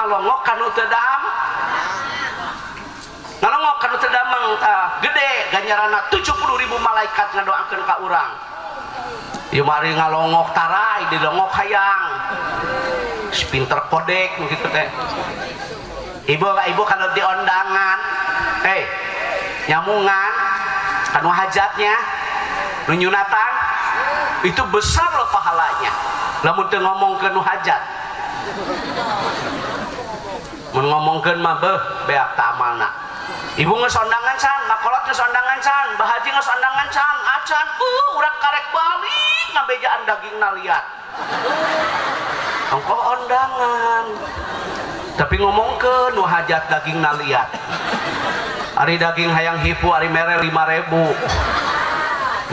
ngalongok kanu teu dam ngalongok kanu teu damang gede ganjaranna 70.000 malaikat ngadoakeun ka urang. Ieu mari ngalongok tarai didongok hayang pinter kodek begitu teh. Ibu kalau di undangan nyamungan kanu hajatnya nu nyunatan itu besar loh pahalanya lamun teu ngomongkeun nu hajat mun ngomongkeun mah beuh beak teu amalna. Ibu geus undangan can makolot geus undangan can bahaji geus undangan can acan urang karek balik ngabejaan dagingna liat engko undangan tapi ngomongkeun nu hajat dagingna liat. Ari daging hayang hipu ari mere 5.000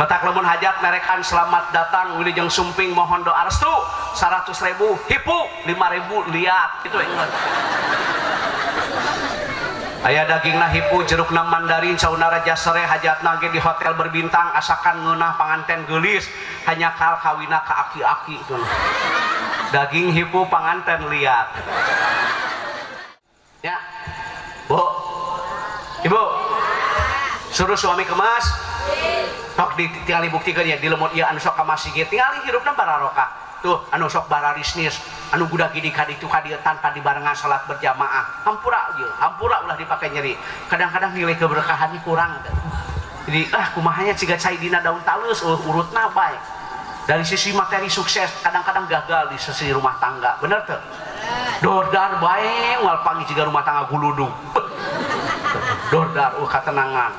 matak lamun hajat merekan selamat datang wilujeng sumping mohon doa restu 100.000 hipu 5.000 liat itu ingat. Aya dagingna hipu jerukna mandarin saunara jasere hajatna ge di hotel berbintang asakan ngeunah panganten geulis hanya kal kawina ka aki-aki itu daging hipu panganten liat ya. Bu ibu suruh suami kemas sok ditingali buktikeun ya di lemut ieu anu sok ka masjid tingali hirupna bararokah tuh anu sok bararisnis anu budak di kaditu kadieu tanpa dibarengan salat berjamaah hampura ulah dipake nyeri kadang-kadang nilai keberkahan kurang jadi kumahanya ciga cai dina daun talus urutna bae dari sisi materi sukses kadang-kadang gagal di sisi rumah tangga bener tuh dordar bae moal panggih ciga rumah tangga guludug dordar katenangan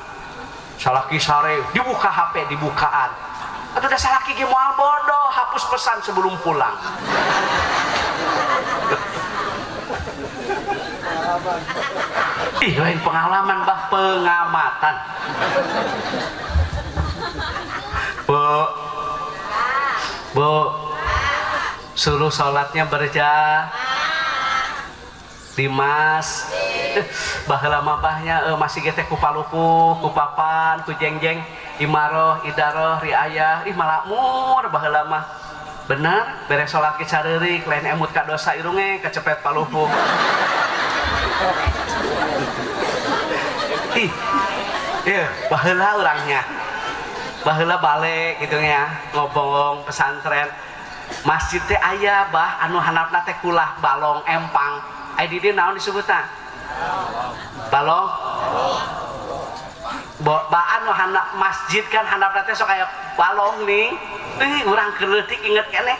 salaki sare dibuka HP dibukaan atau udah salaki ge moal bodoh hapus pesan sebelum pulang. Ih lain pengalaman bah pengamatan bu suruh sholatnya Dimas baheula mah bahnya masih geteh ku palupuh ku papan ku jengjeng imaroh idaroh riayah malakmur baheula mah bener beres sholat ke careurik lain emut ka dosa irunge kecepet palupuh baheula urangnya baheula balik gitu ya ngobong pesantren masjid teh aya bah anu handapna teh kulah balong empang ai di dieu naon disebutna balong baan nu handap masjid kan handapna teh sok aya balong nih urang keleutik inget keneh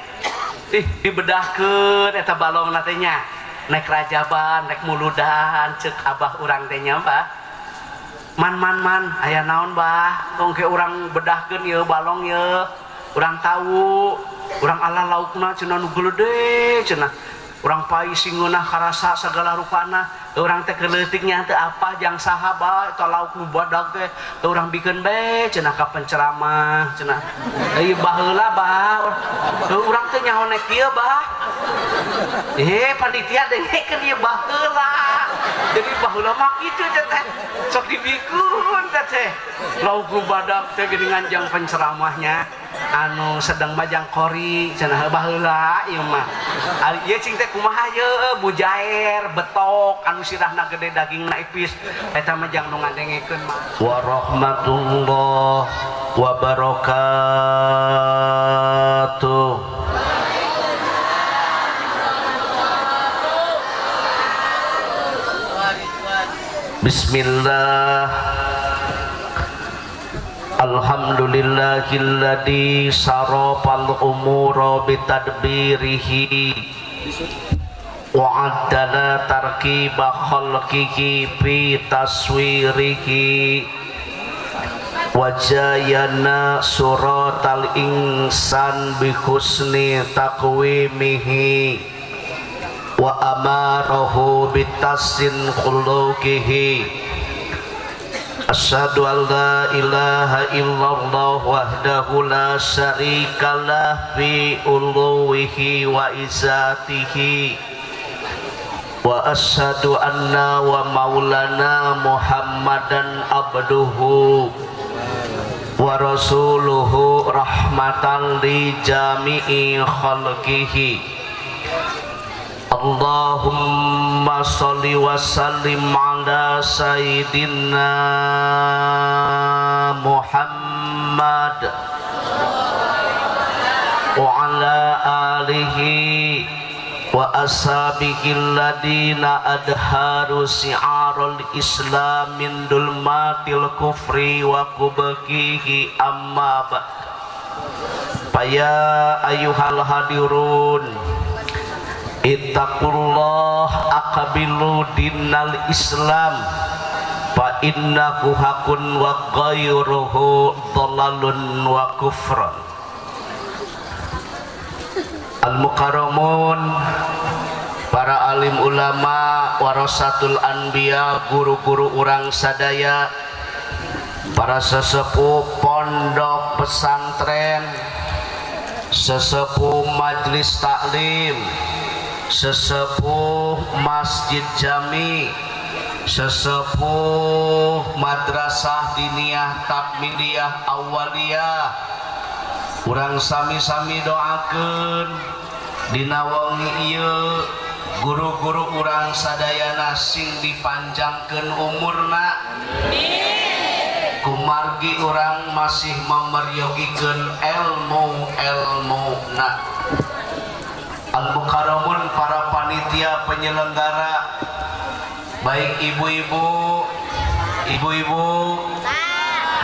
dibedahkeun eta balongna teh nya naik rajaban naik muludan ceuk abah urang teh nya bah man aya naon bah tong ke urang bedahkeun ieu balong ieu urang tahu urang ala laukna cenah nu geuleudeh cenah urang pai singeunah karasa segala rupana urang teh keleutiknya teh apa jang saha bah eta lauk nu badag teh urang bikeun bae cenah ka penceramah cenah ieu baheula bah urang teh nyaho nek kieu bah panitia dengekeun ieu baheula jadi baheula mah kitu teh sok dibikeun teh lauk nu badag teh geuningan jang penceramahnya anu sedang majang kori cenah baheula ieu mah ieu cing teh kumaha ye bujair betok anu sirahna gede dagingna ipis eta mah jang nu ngadengekeun mah warahmatullah wabarakatuh. Bismillah alhamdulillahilladzi sarafal umura bitadbirihi wa'adala tarkiba khalqihi fi taswirihi wajayana suratal insan bi husni taqwimihi wa amarahu bitasin khuluqihi. Asyhadu an la ilaha illallah wahdahu la syarikalah fi uluwihi wa izatihi wa asyhadu anna wa maulana Muhammadan abduhu wa rasuluhu rahmatan li jami'i khalqihi. Allahumma Allahumma sholli wa sallim ala sayyidina Muhammad wa ala alihi wa ashabihi alladina adharu si'arul islam min dulmatil kufri wa kubakihi amma ba'd. Faya ayyuhal hadirun ittaqullah aqbilu dinal islam fa innahu hakun wa ghayruhu dhalalun wa kufrun. Al-mukarramun, para alim ulama, warasatul anbiya, guru-guru urang sadaya, para sesepuh pondok pesantren, sesepuh majlis taklim, sesepuh masjid jami, sesepuh madrasah diniyah takmiliyah awaliyah, urang sami-sami doakeun dina wengi ieu guru-guru urang sadayana sing dipanjangkeun umurna, kumargi urang masih memeryogikeun ilmu-ilmuna. Al-mukarramun, para panitia penyelenggara, baik ibu-ibu,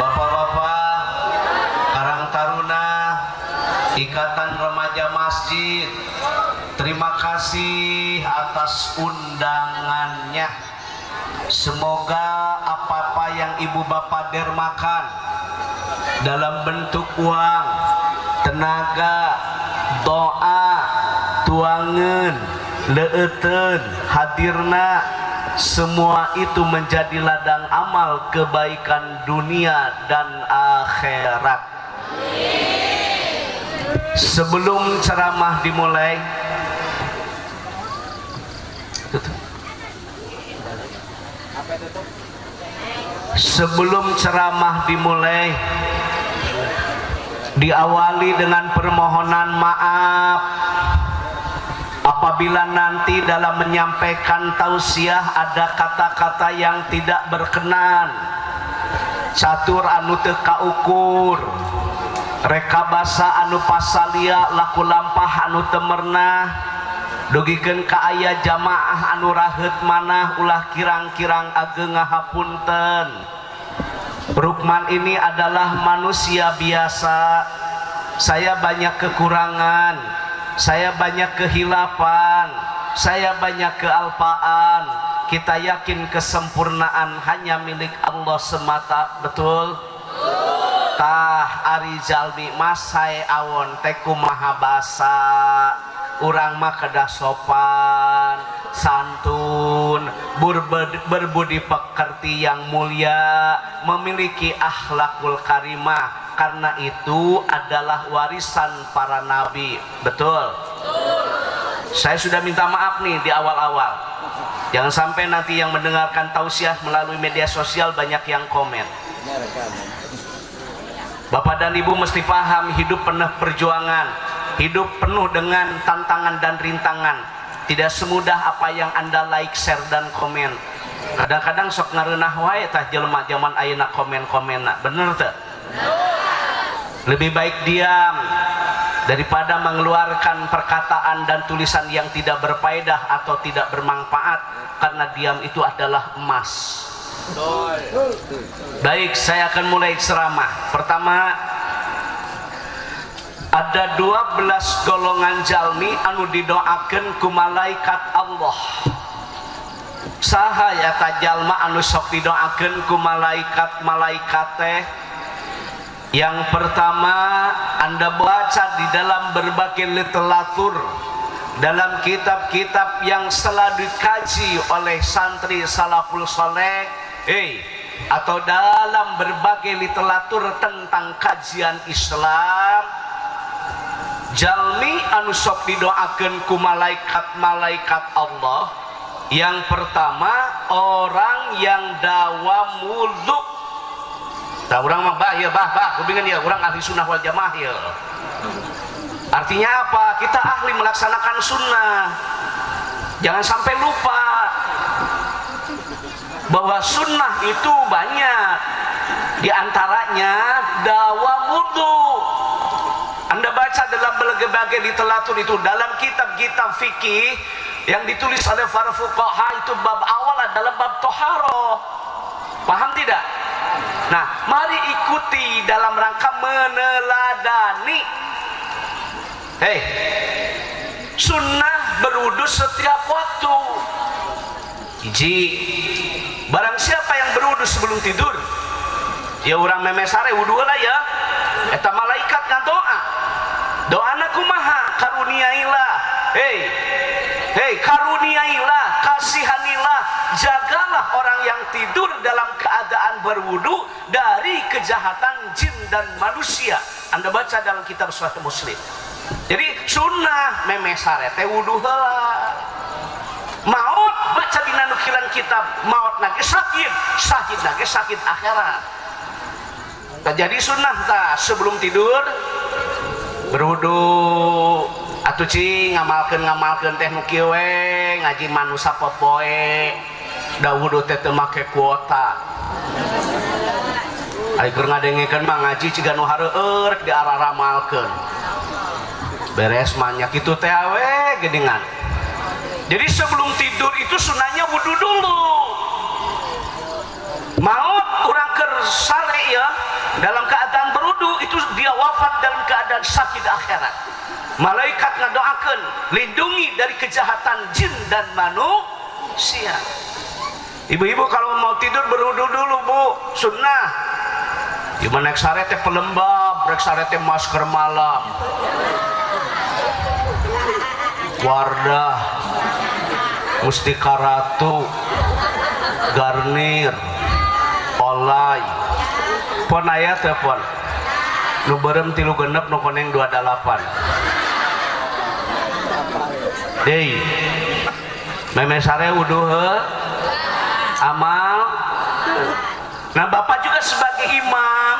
bapak-bapak, karang taruna, ikatan remaja masjid, terima kasih atas undangannya. Semoga apa-apa yang ibu bapak dermakan dalam bentuk uang, tenaga, doa, tuangan, leuteun, hadirna, semua itu menjadi ladang amal kebaikan dunia dan akhirat. Sebelum ceramah dimulai, diawali dengan permohonan maaf apabila nanti dalam menyampaikan tausiah ada kata-kata yang tidak berkenan, catur anu teu kaukur, reka basa anu pasalia, laku lampah anu temerna, dugikeun ka aya jamaah anu raheut manah ulah kirang-kirang ageng ngahapunten. Rukman ini adalah manusia biasa. Saya banyak kekurangan, saya banyak kehilapan, saya banyak kealpaan. Kita yakin kesempurnaan hanya milik Allah semata, betul? Tah ari jalmi masai awon teh kumaha basa, urang mah kedah sopan, santun, berbudi pekerti yang mulia, memiliki akhlakul karimah. Karena itu adalah warisan para nabi, betul? Saya sudah minta maaf nih di awal-awal. Jangan sampai nanti yang mendengarkan tausiah melalui media sosial banyak yang komen. Bapak dan Ibu mesti paham, hidup penuh perjuangan, hidup penuh dengan tantangan dan rintangan. Tidak semudah apa yang Anda like, share dan komen. Kadang-kadang sok ngareunah wae tah jelema zaman ayeuna komen-komenna. Bener teu? Lebih baik diam daripada mengeluarkan perkataan dan tulisan yang tidak berfaedah atau tidak bermanfaat, karena diam itu adalah emas. Baik, saya akan mulai ceramah. Pertama, ada 12 golongan jalmi anu didoakeun ku malaikat Allah. Saha eta jalma anu sok didoakeun ku malaikat-malaikat teh? Yang pertama, Anda baca di dalam berbagai literatur, dalam kitab-kitab yang telah dikaji oleh santri salaful soleh, atau dalam berbagai literatur tentang kajian Islam, jalmi anu sok didoakeun ku malaikat-malaikat Allah. Yang pertama, orang yang dawam wudhu. Nah, orang mah kubingan ya, orang ahli sunnah wal jamaah ya. Artinya apa? Kita ahli melaksanakan sunnah. Jangan sampai lupa bahwa sunnah itu banyak, di antaranya dawa wudhu. Anda baca dalam berbagai literatur itu, dalam kitab-kitab fikih yang ditulis oleh para fuqaha itu bab awal adalah bab toharoh. Paham tidak? Nah, mari ikuti dalam rangka meneladani. Hei, sunnah berwudu setiap waktu. Iji, barang siapa yang berwudu sebelum tidur, ya orang memesare wudu lah ya. Eta malaikat ngadoa. Doana kumaha? Karuniailah. Hei, karuniailah, kasihanilah, jagalah orang yang tidur dalam keadaan berwudu dari kejahatan jin dan manusia. Anda baca dalam kitab Sahih Muslim. Jadi sunnah memesare teh wudu heula. Maut baca dina nukilan kitab, maut nage sakit, sakit nage sakit akhirat. Jadi sunnah ta sebelum tidur berwudu. Atuh cing ngamalkeun teh nu kieu we, ngaji manusa popoe. Da wudu teh teu make kuota. Ari keur ngadengekeun mah ngaji ciga nu hareueur diarah ramalkeun. Beres mah nya kitu teh we gedengan. Jadi sebelum tidur itu sunahnya wudu dulu. Maut urang keur sare ya, dalam keadaan berwudu itu dia wafat dalam keadaan sakit akhirat. Malaikat ngadoakeun lindungi dari kejahatan jin dan manusia. Ibu-ibu kalau mau tidur berwudu dulu bu, sunnah. Gimana naik sare teh pelembab, rek sare teh masker malam, Wardah, Mustika Ratu, Garnier, Olay, pon aya teh pon. Nu beureum 36 nu koneng 28. Dei, memesare wudu amal. Nah, Bapak juga sebagai imam,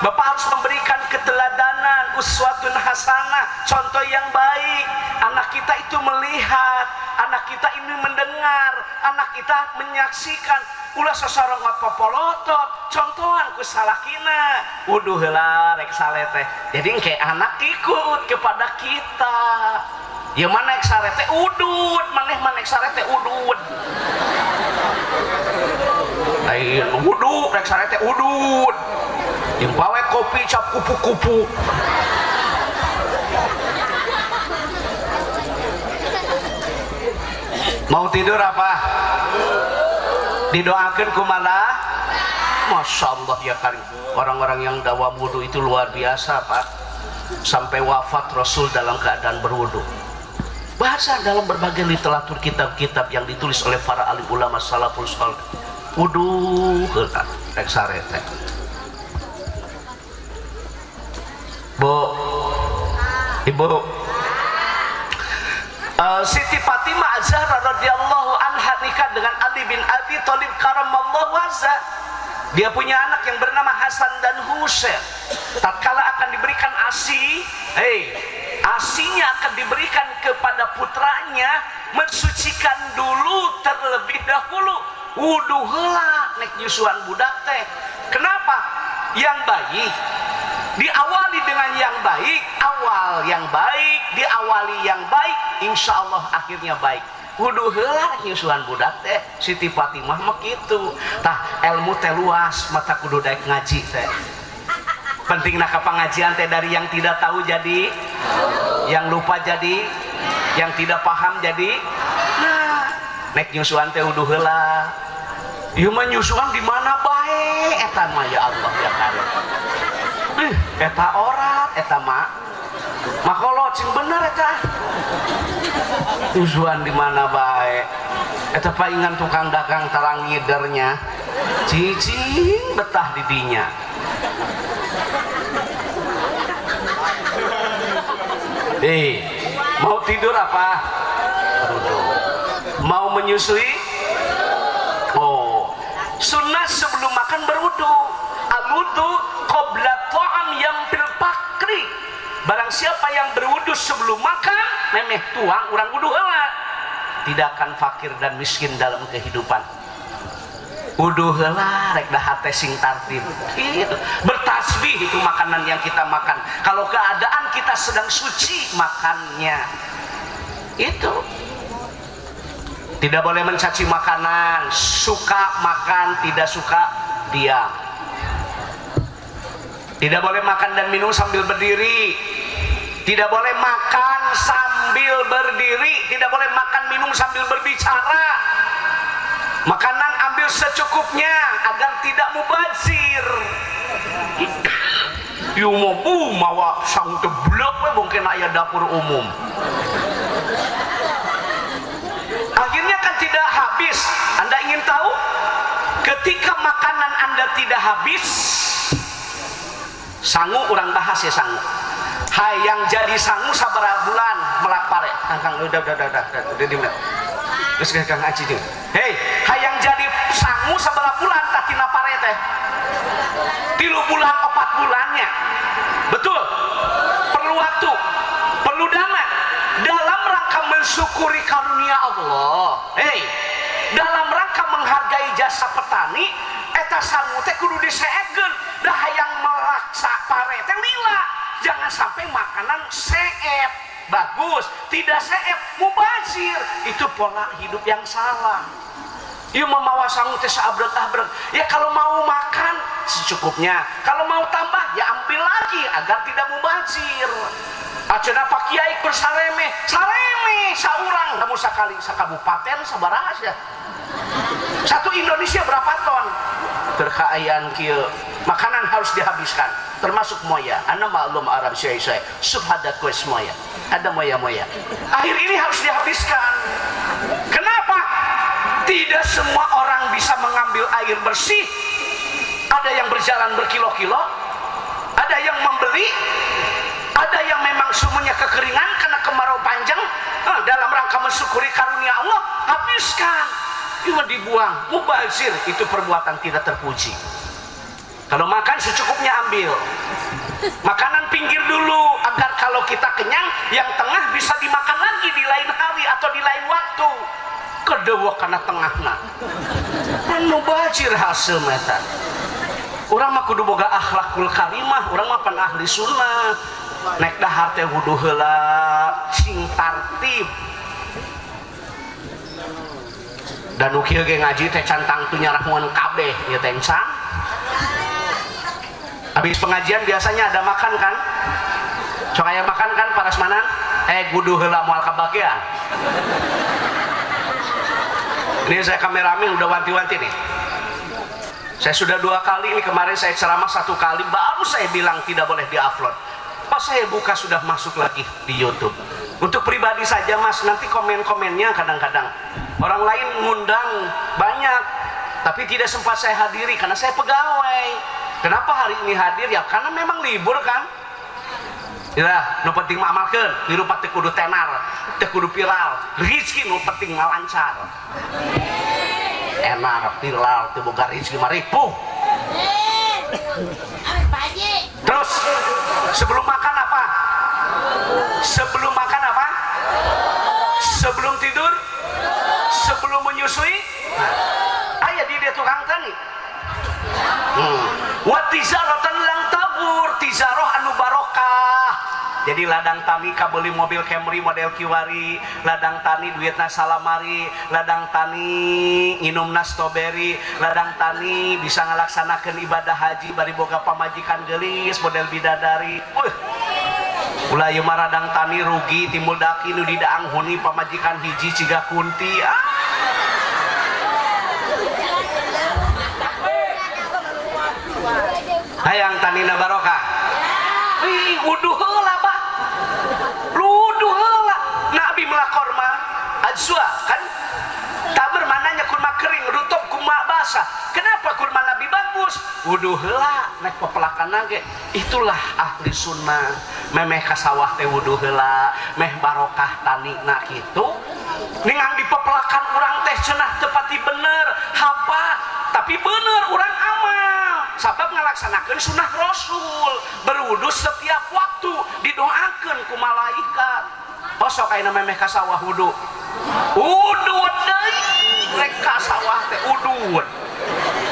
Bapak harus memberikan keteladanan, uswatun hasanah, contoh yang baik. Anak kita itu melihat, anak kita ini mendengar, anak kita menyaksikan. Ulah sasarongot popolotot, contohan ku salakina, wudu heula rek sale teh. Jadi engke anak ikut kepada kita. Ya mana ek sare teh udud, maneh manek sare teh udud. Lain wudu rek sare teh udud. Yang pawe kopi cap kupu-kupu. Mau tidur apa? Didoakan kumaha? Masya Allah ya kan, orang-orang yang dawa wudu itu luar biasa Pak. Sampai wafat Rasul dalam keadaan berwudu. Bahasa dalam berbagai literatur kitab-kitab yang ditulis oleh para alim ulama salaful saleh. Wudu heula rek sare teh. Bu, Ibu, Siti Fatimah Az-Zahra radhiyallahu anha nikah dengan Ali bin Abi Thalib karamallahu wajhah. Dia punya anak yang bernama Hasan dan Husain. Tatkala akan diberikan ASI, ASInya akan diberikan kepada putranya, mensucikan dulu terlebih dahulu. Wudu heula nek nyusuan budak teh. Kenapa? Yang baik diawali dengan yang baik, awal yang baik, diawali yang baik, insya Allah akhirnya baik. Wudu heula nyusuhan budak teh, Siti Fatimah mah kitu. Tah ilmu teh luas, mata kudu daek ngaji teh. Pentingna ka pengajian teh dari yang tidak tahu jadi, yang lupa jadi, yang tidak paham jadi. Nah, nek nyusuhan teh wudu heula. Ieu mah nyusuhan di mana bae eta mah ya Allah ya karim. Eta orat eta mah makolot sing bener eta. Nyusuhan di mana bae. Eta paingan tukang dagang tarang ngidernya. Cicing betah di dinya. Mau tidur apa? Mau menyusui? Oh, sunnah sebelum makan berwudu. Al-wudu qabla ta'am yang bil pakri. Barang siapa yang berwudu sebelum makan, memeh tuang urang wudu heula, tidak akan fakir dan miskin dalam kehidupan. wudu heula rek dahar teh sing tartib. Gitu. Bertasbih itu makanan yang kita makan. Kalau keadaan kita sedang suci makannya. Itu. Tidak boleh mencaci makanan, suka makan, tidak suka diam. Tidak boleh makan dan minum sambil berdiri. Tidak boleh makan sambil berdiri, tidak boleh makan minum sambil berbicara. Makanan ambil secukupnya agar tidak mubazir. Ieu mah mawa sang teblek we mungkin aya dapur umum. Akhirnya kan tidak habis. Anda ingin tahu? Ketika makanan Anda tidak habis, sangu orang bahas ya sangu. Hayang jadi sangu sabaraha bulan melak pare. Kang udah dimet. Terus Kang Aci jeung. Hei, hayang jadi sangu sabaraha bulan tah tina pare teh? 3 bulan 4 bulannya. Betul? Perlu waktu, perlu dana dalam rangka mensyukuri karunia Allah. Hei, dalam rangka menghargai jasa petani, eta sangu teh kudu diseepkeun. Da hayang melaksa pare teh lila. Jangan sampai makanan seep, bagus, tidak seep, mubazir. Itu pola hidup yang salah. Ieu memawa sangu teh saabreg-abreg. Ya kalau mau makan secukupnya, kalau mau tambah ya ambil lagi agar tidak mubazir. Aceuna Pak Kiai bersareme, sareme saurang, kamu sakali sakabupaten sabaraha sia. Satu Indonesia berapa ton? Terkaayaan kieu, makanan harus dihabiskan. Termasuk moya, ana maklum Arab syai subhadat kuis moya, ada moya-moya. Akhir ini harus dihabiskan. Kenapa? Tidak semua orang bisa mengambil air bersih. Ada yang berjalan berkilo-kilo, ada yang membeli, ada yang memang sumurnya kekeringan karena kemarau panjang. Dalam rangka mensyukuri karunia Allah, habiskan. Cuma dibuang, mubazir, itu perbuatan tidak terpuji. Kalau makan secukupnya ambil. Makanan pinggir dulu agar kalau kita kenyang, yang tengah bisa dimakan lagi di lain hari atau di lain waktu. Kedua karena tengahna. Mubazir hasil meta. Urang mah kudu boga akhlakul karimah, urang mah pan ahli sunnah. Naik dahar teh wudu heula sing tartib. Dan ukieu ge ngaji teh cantang tu nyarahmuan kabeh ieu teh can. Habis pengajian biasanya ada makan kan? Sok aya makan kan parasmanan? Kudu heula moal kabagian. Ini saya kameramen udah wanti-wanti nih. Saya sudah 2 kali, ini kemarin saya ceramah 1 kali, baru saya bilang tidak boleh di-upload. Pas saya buka sudah masuk lagi di YouTube. Untuk pribadi saja mas, nanti komen-komennya kadang-kadang orang lain ngundang banyak, tapi tidak sempat saya hadiri karena saya pegawai. Kenapa hari ini hadir? Ya karena memang libur kan. Ya, nu penting mah amalkeun, hirup teh kudu tenar, teh kudu viral. Rezeki nu penting mah lancar. Enar, viral, teu boga rezeki mah ripuh. Terus sebelum makan apa? Sebelum makan apa? Sebelum tidur? Sebelum menyusui? Aya di dia tukang tani. Wa tijaratan lang tabur, tijarah anu barokah. Jadi ladang tani kabeli mobil Camry model Kiwari, ladang tani duitna salamari, ladang tani nginumna strawberry, ladang tani bisa ngalaksanakeun ibadah haji bari boga pamajikan geulis model bidadari. Ulah ieu mah ladang tani rugi timbul daki nu didaang huni pamajikan hiji ciga kunti. Hayang tanina barokah. Wudu heula bah. Wudu heula. Nabi melakor mah ajwa kan. Taber mananya kurma kering, rutub kurma basah. Kenapa kurma Nabi bagus? Wudu heula naik pepelakan ge. Itulah ahli sunnah. Memeh ka sawah teh wudu heula, meh barokah tanina kitu. Ningang di pepelakan urang teh cenah teu pati bener, hapa, tapi bener urang amal. Sabab ngalaksanakeun sunnah Rasul, berwudu setiap waktu, didoakeun ku malaikat. Posok ayeuna memeh ka sawah wudu. Wudu deui, rek ka sawah teh wudu.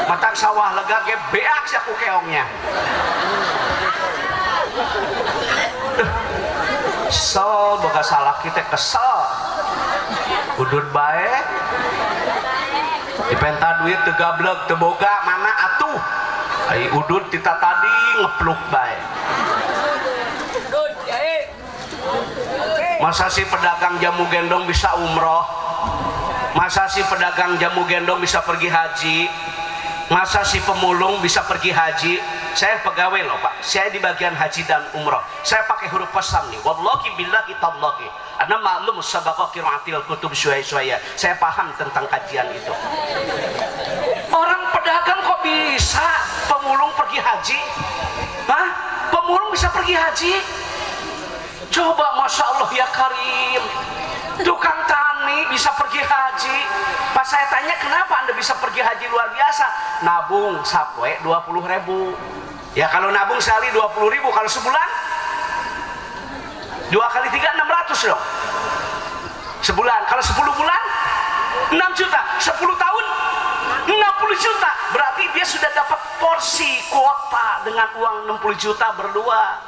matak sawah lega ge beak sia ku keongnya. Kesel boga salah kita kesel. Udud bae. Dipenta duit teu gablek teu boga mana atuh. Ai udud tita tadi ngepluk bae. Masa si pedagang jamu gendong bisa umroh? Masa si pedagang jamu gendong bisa pergi haji? Masa si pemulung bisa pergi haji? Saya pegawai loh Pak, saya di bagian haji dan umroh. Saya pakai huruf qasam nih. Wallahi billahi tallahi. Ana maklum sabaqah qiraatil kutub syuai-syuaya. Saya paham tentang kajian itu. Orang pedagang kok bisa pemulung pergi haji? Hah? Pemulung bisa pergi haji? Coba Masya Allah ya Karim. Tukang tani bisa pergi haji. Pas saya tanya kenapa Anda bisa pergi haji luar biasa, nabung sapwe 20.000. Ya kalau nabung sekali 20.000, kalau sebulan 2 kali 3 600 dong sebulan. Kalau 10 bulan 6 juta, 10 tahun 60 juta. Berarti dia sudah dapat porsi kuota dengan uang 60 juta berdua.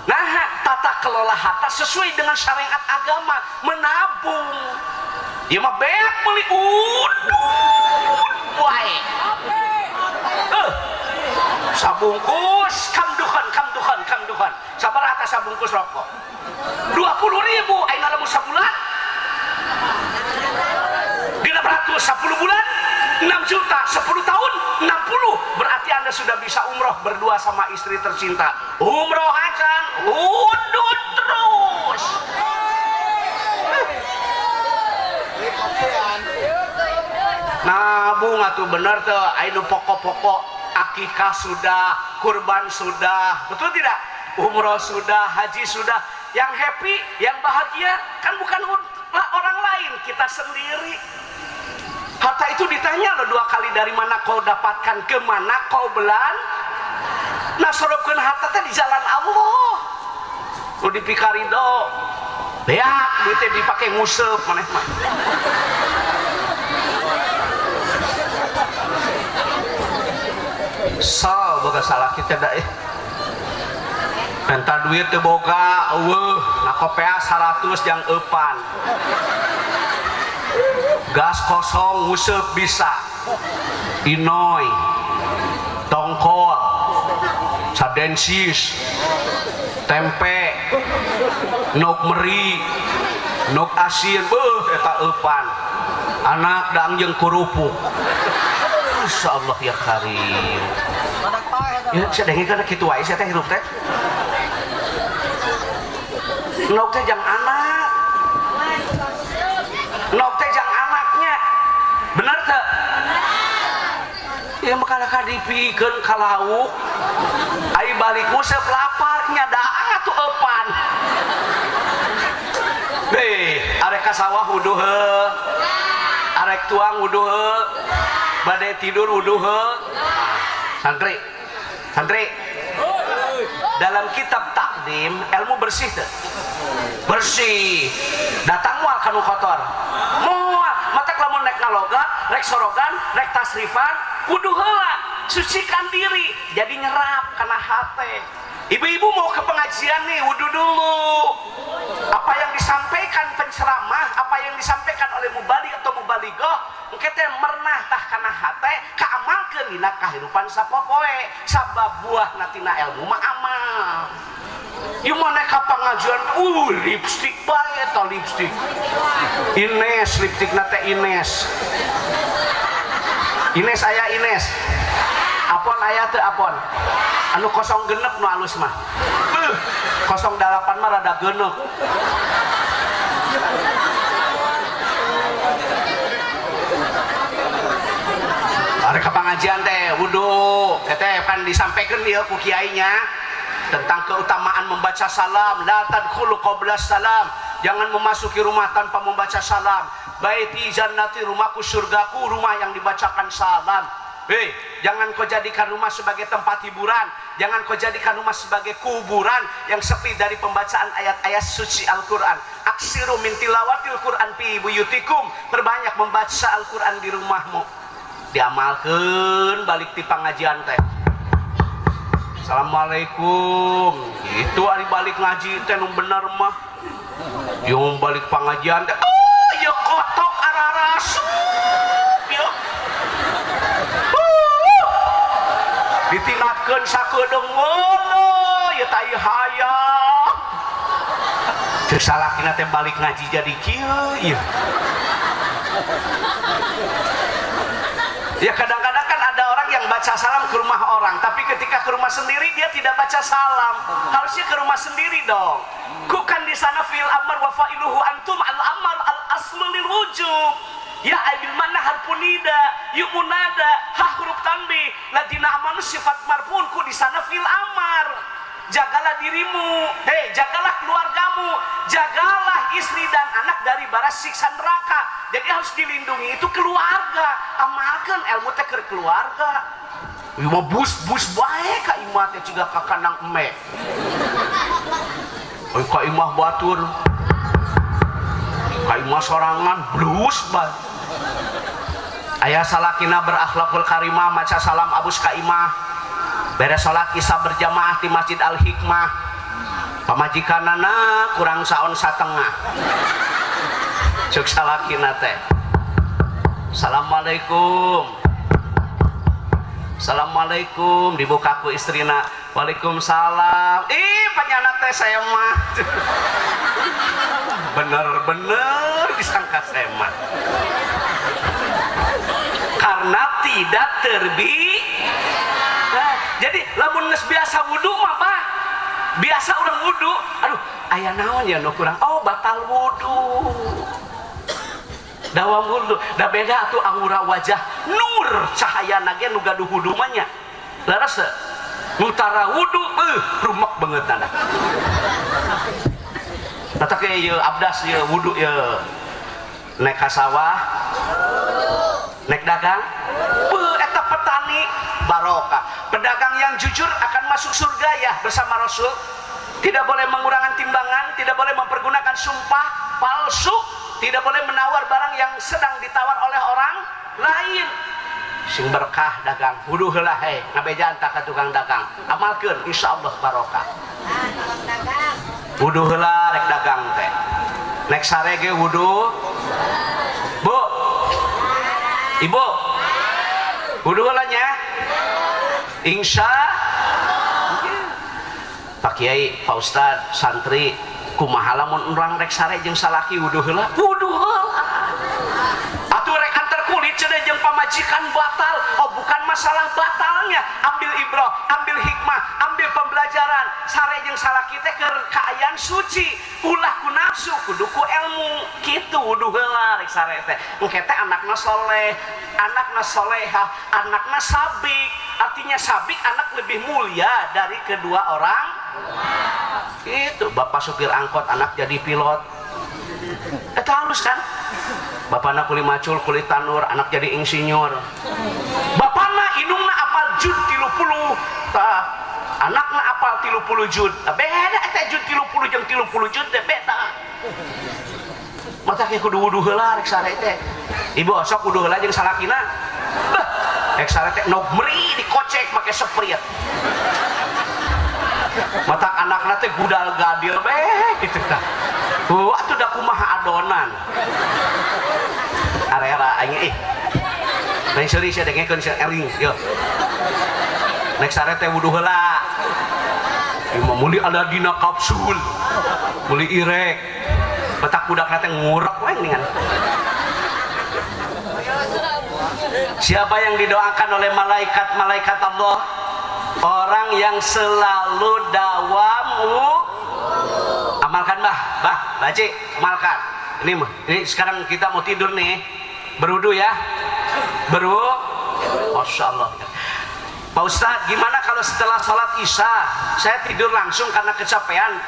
Nah, tata kelola harta sesuai dengan syariat agama, menabung. Ya mah beak beli wae. Sabungkus kamduhan. Sabar atas sabungkus rokok. 20.000 aing lamun sabulan. 600 10 bulan 6 juta, 10 tahun 60. Berarti Anda sudah bisa umroh berdua sama istri tercinta. Umroh hajan udut terus. Nabung atuh bener tuh, anu pokok-pokok akikah sudah, kurban sudah, betul tidak? Umroh sudah, haji sudah. Yang happy, yang bahagia kan bukan orang lain, kita sendiri. Harta itu ditanya loh 2 kali, dari mana kau dapatkan, ke mana kau belan. Nah sorobkeun harta teh di jalan Allah. Lu dipikarido. Beak duitnya dipakai nguseup maneh mah. Sal boga salah kita da Minta duit teu boga, eueuh, na kopea 100 jang eupan. Gas kosong nguseup bisa. Inoy, tongkol, sadensis, tempe, nok meri, nok asin, eta eupan. Anak dang jeung kurupuk. Masyaallah ya Karim. Ya sedenge kana kitu wae sia teh hirup teh. Nok teh jang anak. Nok teh jang anaknya. Bener teh? Ya makana kadipikeun ka lauk. Ai balik museup lapar nyadaang atuh eupan. Arek ka sawah wudu heuh. Arek tuang wudu heuh. Bade tidur wudu heuh. Santri. Dalam kitab takdim ilmu bersih tuh. Bersih. Datang moal kanu kotor. Moal matak lamun rek ngaloga, rek sorogan, rek tasrifan, wudu heula, sucikan diri. Jadi nyerap kana hate. Ibu-ibu mau ke pengajian nih, wudu dulu. Apa yang disampaikan penceramah, apa yang disampaikan oleh mubaligh atau mubalighah, engke teh mernah tah kana hate, kaamalkeun dina kahirupan sapopoe. Sabab buah natina ilmu mah amal. Ieu maneh ka pengajian, lipstik bae eta lipstik. Ines lipstikna teh Ines. Ines aya Ines. Apon aya teu apon? Anu 06 nu alus mah. 08 mah rada geuneuk. Are ka pangajian teh wudu, teh kan disampaikan dia ku kiainya tentang keutamaan membaca salam. La tadkhulu qabla salam. Jangan memasuki rumah tanpa membaca salam. Baiti jannati, rumahku surgaku, rumah yang dibacakan salam. Jangan kau jadikan rumah sebagai tempat hiburan. Jangan kau jadikan rumah sebagai kuburan yang sepi dari pembacaan ayat-ayat suci Al-Quran. Aksiru min tilawatil Quran fi buyutikum. Perbanyak membaca Al-Quran di rumahmu. diamalkeun balik ti pangajian teh. Assalamualaikum. Itu ari balik ngaji teh nu bener mah. Yung balik pangajian teh ya kotok ararasu. Ya. Ditingatkeun sakedeung ngono ya tai hayang. Teu salakina teh balik ngaji jadi kieu ieu. Ya kadang-kadang kan ada orang yang baca salam ke rumah orang, tapi ketika ke rumah sendiri dia tidak baca salam. Harusnya ke rumah sendiri dong. Kukan di sana fil amr wa fa'iluhu antum al amal al aslu lil wujub. Ya abil mana harpunida, yumunada, ha huruf tanbih, ladina amanu sifat marfun ku di sana fil amar. Jagalah dirimu, jagalah keluargamu, jagalah istri dan anak dari bara siksa neraka. Jadi harus dilindungi itu keluarga. Amalkan ilmu teh ke keluarga. Mau bus bae ka imah teh ciga ka kandang eme. Oi ka imah batur. Ka imah sorangan blus bae. Aya salakina berakhlakul karimah maca salam abus ka imah. Beres salat isya berjamaah di Masjid Al Hikmah. Pamajikanana kurang saon satengah. Cuk salakina teh. Assalamualaikum. Assalamualaikum, dibuka ku istrina. Waalaikumsalam. Panyana teh saya mah. Bener-bener disangka saya mah. Karena tidak jadi lamun geus biasa wudu mah bah. Biasa urang wudu, aduh aya naon ya nu kurang. Oh, batal wudu. Dawam wudu, da beda atuh aura wajah nur cahayana ge nu gaduh wudu mah nya. Laras mutara wudu rumek banget tanda. Tata ke ieu abdas ieu wudu ieu. Naik ka sawah, naik dagang, eta petani barokah. Pedagang yang jujur akan masuk surga ya bersama Rasul. Tidak boleh mengurangi timbangan, tidak boleh mempergunakan sumpah palsu, tidak boleh menawar barang yang sedang ditawar oleh orang lain. Sing berkah dagang, wudu heula he, ngabejaan tak ka tukang dagang. Amalkeun insyaallah barokah. Wudu heula rek dagang teh. Nek sare ge wudu. Bu. Ibu. Wudu heula nya. Insya Pak Kiai, Pak Ustad, santri kumaha lamun urang rek sare jeung salaki wudu heula? Wudu heula. Atuh rek antar kulit cenah jeung pamajikan batal. Oh, bukan masalah batalnya. Ambil ibrah, ambil hikmah, ambil pembelajaran. Sare jeung salaki teh keur kaayaan suci. Ulah ku nafsu, kudu ku ilmu. Kitu wudu heula rek sare teh. Engke teh anakna soleh, anakna solehah, anakna sabik. Artinya sabik anak lebih mulia dari kedua orang. Itu bapak supir angkot, anak jadi pilot. Itu halus kan? Bapakna kuli macul, kuli tanur, anak jadi insinyur. Bapakna indungna apal jud 30. Anakna apal 30 jud. Beda eta jud 30 jeung 30 jud teh beda. Mata kudu wudu heula rek sare teh. Ibu sok wudu heula jeung salakina. Rek sare teh nog meri dikocek make seprit. Mata anakna teh gudal gadil gitu tah. Atuh da kumaha adonan. Arera aing Neng seuri sia dengekeun sia ering yo. Nek sare teh wudu heula. Ieu muli ada dina kapsul. Muli irek. Batak budakna teh ngurek we ningan. Siapa yang didoakan oleh malaikat-malaikat Allah? Orang yang selalu dawamu. Amalkan baci, amalkan. Ini sekarang kita mau tidur nih. Berwudu ya. Masya Allah. Pak Ustadz, gimana kalau setelah sholat isya saya tidur langsung karena kecapean,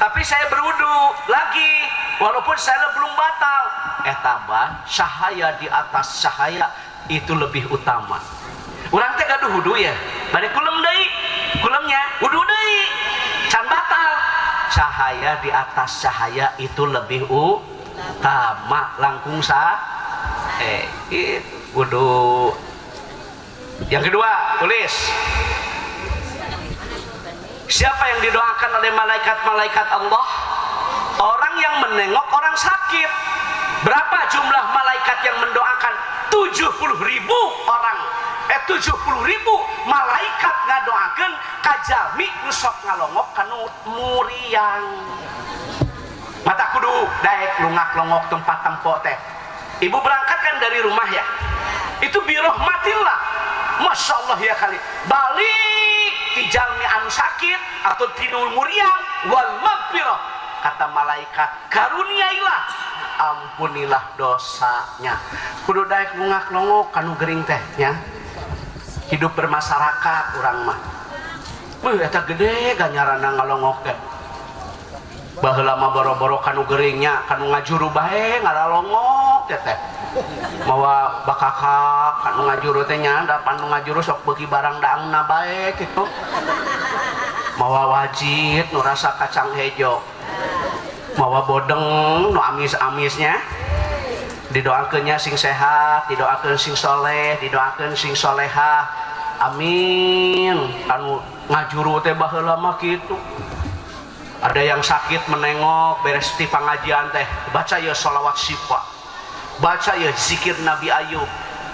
tapi saya berwudu lagi walaupun saya belum batal? Tabah cahaya di atas cahaya itu lebih utama. Urang teh gaduh wudu ya, bari kulem deui, kulemnya wudu deui, can batal. Cahaya di atas cahaya itu lebih utama. Langkung itu wudu Yang kedua, tulis. Siapa yang didoakan oleh malaikat-malaikat Allah? Orang yang menengok orang sakit. Berapa jumlah malaikat yang mendoakan? 70.000 orang. 70.000 malaikat ngadoakeun ka jalmi nu sok ngalongok kanu muriang. Mata kudu daek lungak-longok tempat tempo teh. Ibu berangkat kan dari rumah ya. Itu birahmatillah. Masya Allah ya kali. Balik di jalmi anu sakit atau tinul muriang wal maghfirah. Kata malaikat, karuniailah, ampunilah dosanya. Kudu daek lungak-longok kanu gering teh nya. Hidup bermasyarakat urang mah. Eta gede ganjarana ngalongok teh. Baheula mah boro-boro kanu geringnya, kanu ngajuru bae ngaralongok teh. Mawa bakakak kanu ngajuru teh nya, da panu ngajuru sok beuki barang daangna bae kitu. Mawa wajit nu rasa kacang hejo. Mawa bodeng nu amis-amisnya. Didoakeunnya sing sehat, didoakeun sing soleh, didoakeun sing solehah. Amin. Anu ngajuru teh baheula mah kitu. Ada yang sakit menengok beres ti pangajian teh, baca ya sholawat syifa, baca ya zikir Nabi Ayub,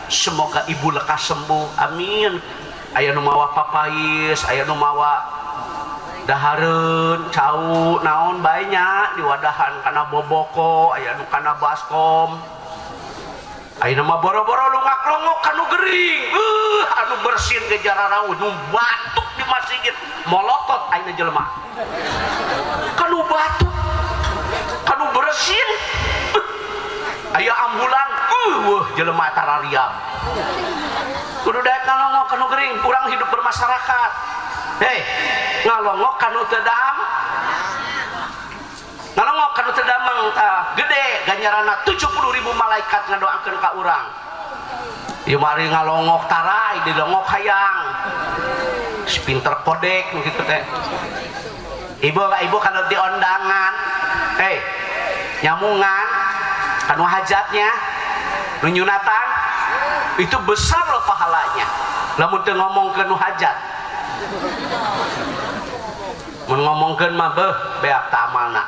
semoga ibu lekas sembuh, amin. Aya nu mawa papais, aya nu mawa dahareun, cau, naon bae nya diwadahan kana boboko, aya nu kana baskom. Aya mah boro-boro lungak-longok kanu gering, anu bersin ge jararaw nu batuk di masjid, molokot ayeuna jelema. Kanu batuk, kanu bersin, aya ambulan, jelema tarariam. Kudu daek ngalongok kanu gering, kurang hidup bermasyarakat. Hei, ngalongok kanu teu dam. Ngalongok kanu teu damang gede ganjaranna 70.000 malaikat ngadoakeun ka urang. Ieu mari ngalongok tarai dilongok hayang. Pinter kodek begitu teh. Ibu kalau di undangan, nyamungan, kanu hajatnya, nunyunatan, itu besar loh pahalanya. Lamun teu ngomongkeun nu hajat, mun ngomongkeun mah beak teu amalna.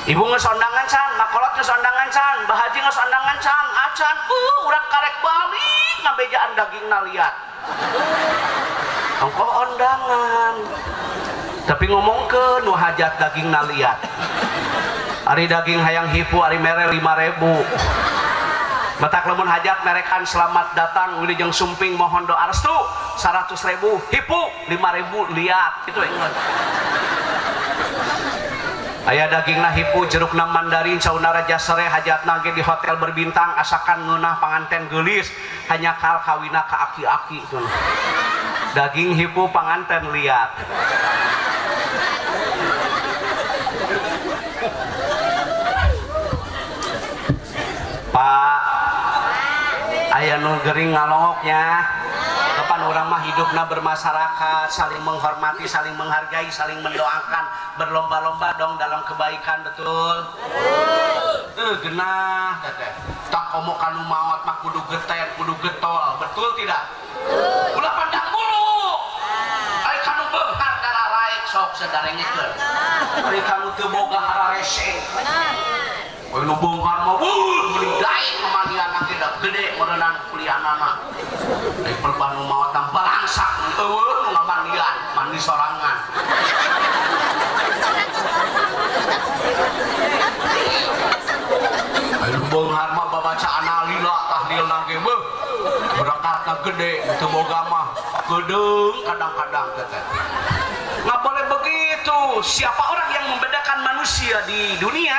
Ibu geus undangan can, makolot geus undangan can, bahaji geus undangan can, acan, urang karek balik ngabejaan dagingna liat. Engko undangan. Tapi ngomong ke nu hajat daging naliat. Ari daging hayang hipu ari mere 5.000. Matak lamun hajat merekan selamat datang wilujeng sumping mohon doa restu 100.000 hipu 5.000 liat itu ingat. Aya dagingna hipu jerukna mandarin saunara jasare hajatna ge di hotel berbintang asakan ngeunah panganten geulis hanya kal kawina ka aki-aki itu. Daging hipu panganten liat. Pak, aya nu gering ngalongoknya. Kapan orang mah hidupna bermasyarakat, saling menghormati, saling menghargai, saling mendoakan, berlomba-lomba dong dalam kebaikan, betul? Genah, teteh. Tak komo kanu maot mah kudu geten, kudu getol, betul tidak? Ulah pandang bulu. Ai kanu beunghar dararaek sok sadarengkeun. Ari kanu teu boga hararese. Woi nu bongkar mah meuli daek pamanianna ge da gede meureunan kuliahnana. Ai perban nu maot tambalangsak eueuh nu ngamandian, mandi sorangan. Ai nu bongkar mah babacaan alila tahlilna ge berakatna gede teu boga mah gedeung kadang-kadang teteh. Nggak boleh begitu. Siapa orang yang membedakan manusia di dunia,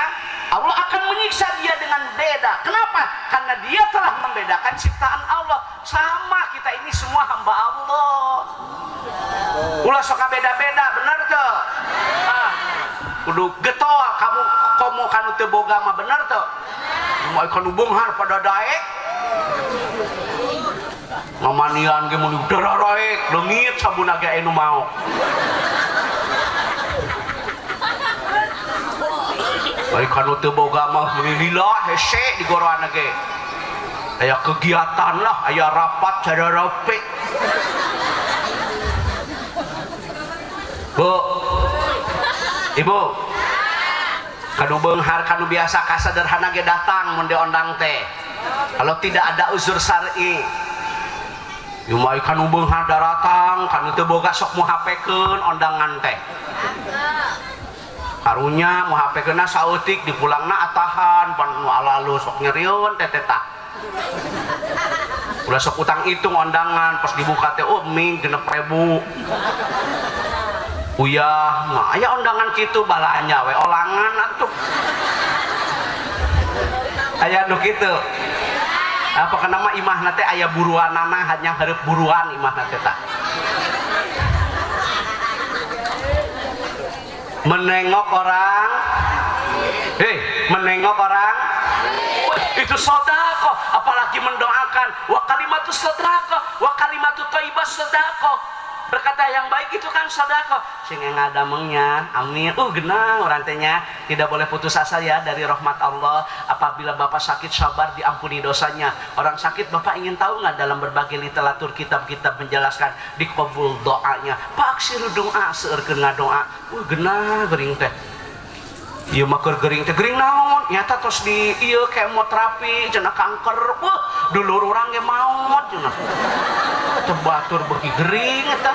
Allah akan menyiksa dia dengan beda. Kenapa? Karena dia telah membedakan ciptaan Allah. Sama kita ini semua hamba Allah. Ulah suka beda-beda, bener tuh. Kudu getol kamu komo kanu teu boga mah bener tuh. Moal kanu beunghar pada daek. Ngamanian ge mun dararaek, leungit sabuna ge anu mau. Baik kanu teu boga mah lila hese di goroana ge. aya kegiatan lah, aya rapat cara rapi. Bu, ibu, kanu beunghar kanu biasa kasederhana ge datang mun diondang teh. Kalau tidak ada uzur syar'i, umay kanu beunghar datang, kanu teu boga sok muhapekeun ondangan teh. Karunya muhapekeunna saeutik dipulangna atahan pan nu alalu sok nyerieun teh tah. Ulah sok utang hitung ondangan pas dibuka teh ming 6.000. Uyah, nah aya ondangan kitu balanya we olangan atuh. Aya nu kitu. Apa kenapa imahna teh aya buruanana hanya hareup buruan imahna teh tah. Menengok orang, menengok orang, itu sedekah. Apalagi mendoakan, wa kalimatus sedekah, wa kalimatu thayyibah sedekah. Berkata yang baik itu kan sedekah. Sing ngadamengnya, amin. Genah orang tehnya tidak boleh putus asa ya dari rahmat Allah. Apabila Bapak sakit sabar diampuni dosanya. Orang sakit Bapak ingin tahu nggak dalam berbagai literatur kitab-kitab menjelaskan dikabul doanya. Pak siru doa seueurkeun ngadoa. Genah geuring teh. Ieu mah keur geuring teh geuring naon? Nyata tos di ieu kemoterapi cenah kanker. Dulur urang ge maot cenah. Teu batur beuki geuring eta.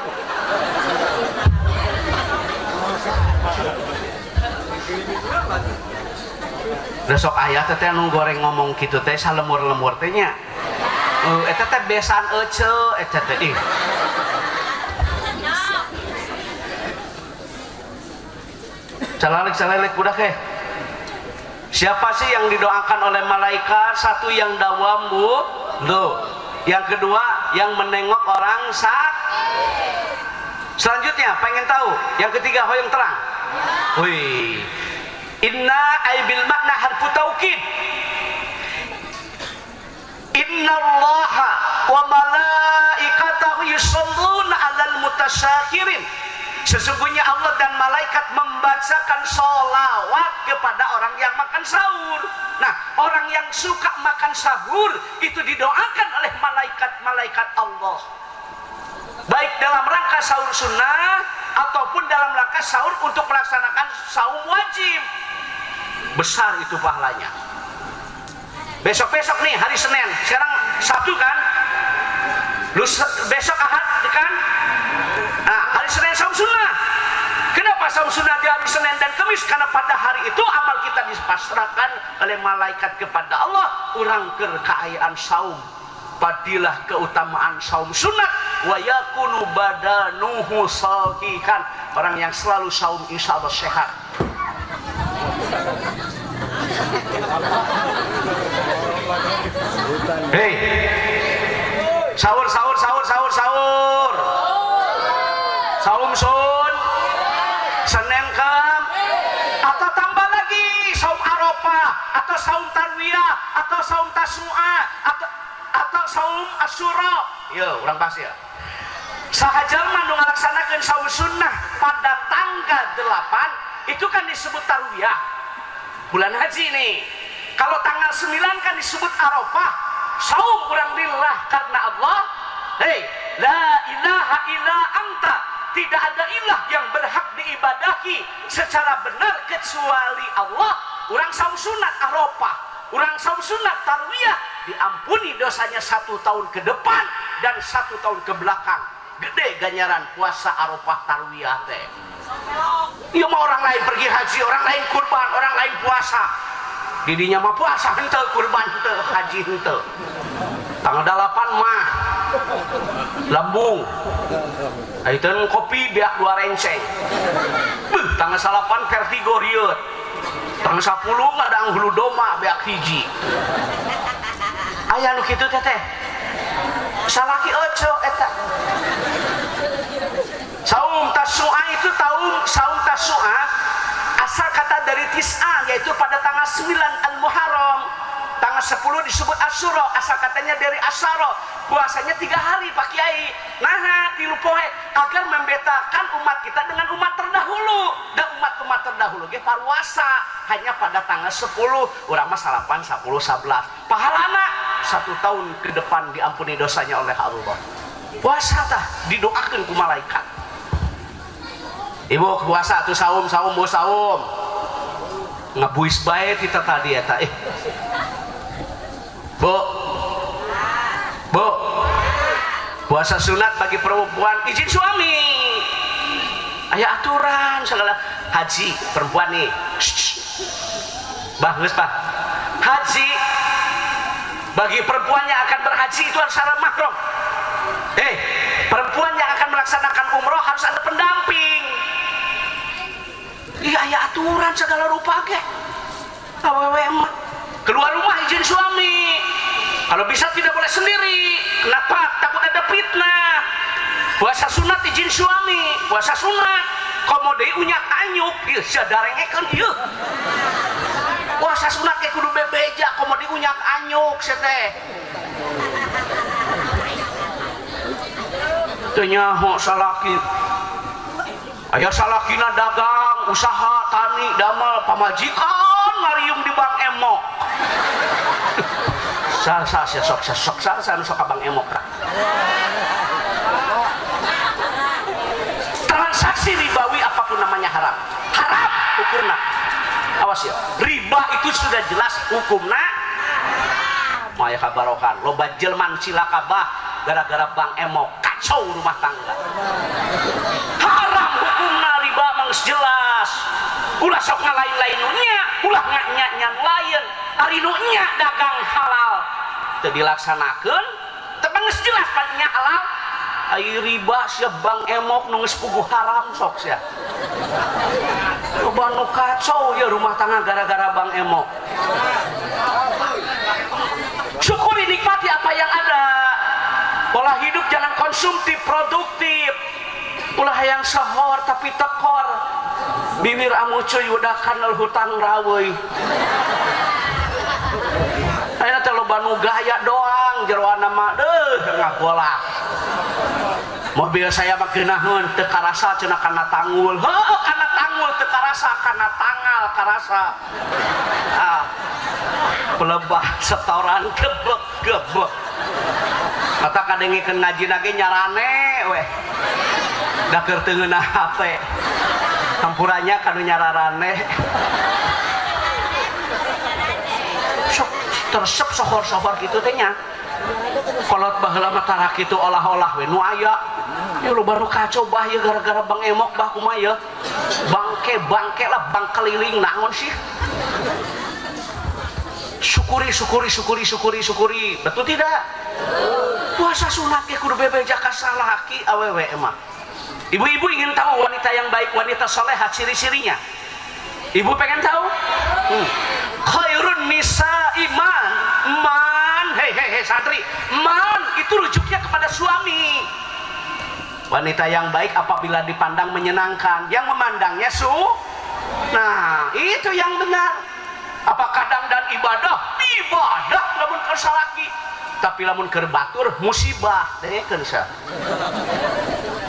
Besok aya teh anu goreng ngomong kitu teh salemur-lemur teh nya. Eta teh besan ece eta teh. Calalik budak siapa sih yang didoakan oleh malaikat? Satu yang dawam wudu, yang kedua yang menengok orang sakit. Selanjutnya pengen tahu yang ketiga hoyong terang. Wih, inna aibil makna harfu taukid. Innallaha wa malaikatahu yusholluna 'alal mutasyakirin. Sesungguhnya Allah dan malaikat membacakan sholawat kepada orang yang makan sahur. Nah, orang yang suka makan sahur itu didoakan oleh malaikat-malaikat Allah. Baik dalam rangka sahur sunnah ataupun dalam rangka sahur untuk melaksanakan saum wajib. Besar itu pahalanya. Besok-besok nih hari Senin, sekarang Sabtu kan? Besok Ahad kan? Nah, hari Senin saum sunnah. Kenapa saum sunnah di hari Senin dan Kamis? Karena pada hari itu amal kita dipasrahkan oleh malaikat kepada Allah. Urang keur kaayaan saum, fadilah keutamaan saum sunat, wa yakunu badanuhu sahihan. Orang yang selalu saum insya Allah sehat. Hei, sahur. Saum sun, Senin Kam, atau tambah lagi saum Arafah, atau saum Tarwiyah, atau saum Tasu'a, atau saum Asyura. Yo, urang pas ya. Sahajalma nu ngalaksanakeun saum sunnah pada tanggal 8 itu kan disebut Tarwiyah. Bulan haji nih. Kalau tanggal 9 kan disebut Arafah. Saum urang lillah karena Allah. Hei, la ilaha illa anta. Tidak ada ilah yang berhak diibadahi secara benar kecuali Allah. Urang saum sunat Arafah, urang saum sunat Tarwiyah, diampuni dosanya 1 tahun ke depan dan 1 tahun ke belakang. Gede ganjaran puasa Arafah Tarwiyah teh. Iya mah orang lain pergi haji, orang lain kurban, orang lain puasa. Didinya mah puasa henteu, kurban henteu, haji henteu. Tanggal 8 mah lambung. Ayeuna kopi beak 2 renceng. Tanggal 8 vertigo rieut. Tanggal 10 ngadang hulu doma beak hiji. Aya nu kitu teh. Salaki ojo eta. Saum Tasu'a itu saum Tasu'a asal kata dari tis'a, yaitu pada tanggal 9 Al-Muharram. Tanggal 10 disebut Asyura, asal katanya dari Asyara. Puasanya 3 hari Pak Kiai. Nah, dilupoe agar membedakan umat kita dengan umat terdahulu. Dan umat terdahulu ge puasa hanya pada tanggal 10, urang mah 8, 10, 11. Pahalana 1 tahun ke depan diampuni dosanya oleh Allah. Puasa tah didoakan ku malaikat. Ibu puasa tuh saum bu saum ngabuis bae kita tadi eta Bu puasa sunat bagi perempuan izin suami aya aturan segala. Haji perempuan nih bagus pak, haji bagi perempuan yang akan berhaji itu harus ada mahram. Perempuan yang akan melaksanakan umroh harus ada pendamping. Iya ya aturan segala rupa ke. Awewe emak keluar rumah izin suami. Kalau bisa tidak boleh sendiri. Kenapa? Takut ada fitnah. Puasa sunat izin suami. Puasa sunat. Komodei unyak anyuk. Iya sadarengekeun ieu. Puasa sunat ke kudu bebeja. Komodei unyak anyuk teh. Teu nyaho salaki. Aya salakina dagang, usaha, tani, damel, pamajikan ngariung di Bang Emok. Sok Bang Emok. Transaksi ribawi apapun namanya haram. Haram hukumna. Awas ya. Riba itu sudah jelas hukumna. Maya kabarokan. Loba jelman silakabah gara-gara Bang Emok kacau rumah tangga. Haram hukumna riba mangis jelas. Ulah sok ngalain-lain nunya, ulah nyanyan lain. Ari nunya dagang halal. Teu dilaksanakeun, teu mangis jelas padinya halal. Ai riba sia Bang Emok nu geus puguh haram sok sia. Coba nu kacau ya rumah tangga gara-gara Bang Emok. Syukuri nikmati apa yang ada. Pola hidup jangan konsumtif, produktif. Ulah yang sahor tapi tekor. Bibir amu cuy udah kanal hutang raweuy. Ayeuna teh loba nu gaya doang jeroana mah ngagolak. Mobil saya mah geunaheun teu karasa cenah kana tanggul. Heuh kana tanggul teu karasa kana tangal karasa. Pelebah setoran gebek. Mata kadengikeun ngaji lagi nyarane weh. Da keur teu ngeunah HP. Campurannya kanu nyararane. Sok tersep sohor-sohor kitu teh nya. Kolot baheula mah tara kitu olah-olah we nu aya. Ya lu baru kacau bah ya gara-gara Bang Emok bah kumaha ya. Bangke lah bang keliling naon sih? Syukuri. Betul tidak? Puasa sunat ke kudu bebeja ka salaki awewe emah. Ibu-ibu ingin tahu wanita yang baik, wanita soleha ciri-cirinya? Ibu pengen tahu? Khairun nisa iman. Hei santri, man itu rujuknya kepada suami. Wanita yang baik apabila dipandang menyenangkan, yang memandangnya nah itu yang benar. Apa kadang dan ibadah lamun keur salaki, tapi lamun keur batur musibah dekeun sa.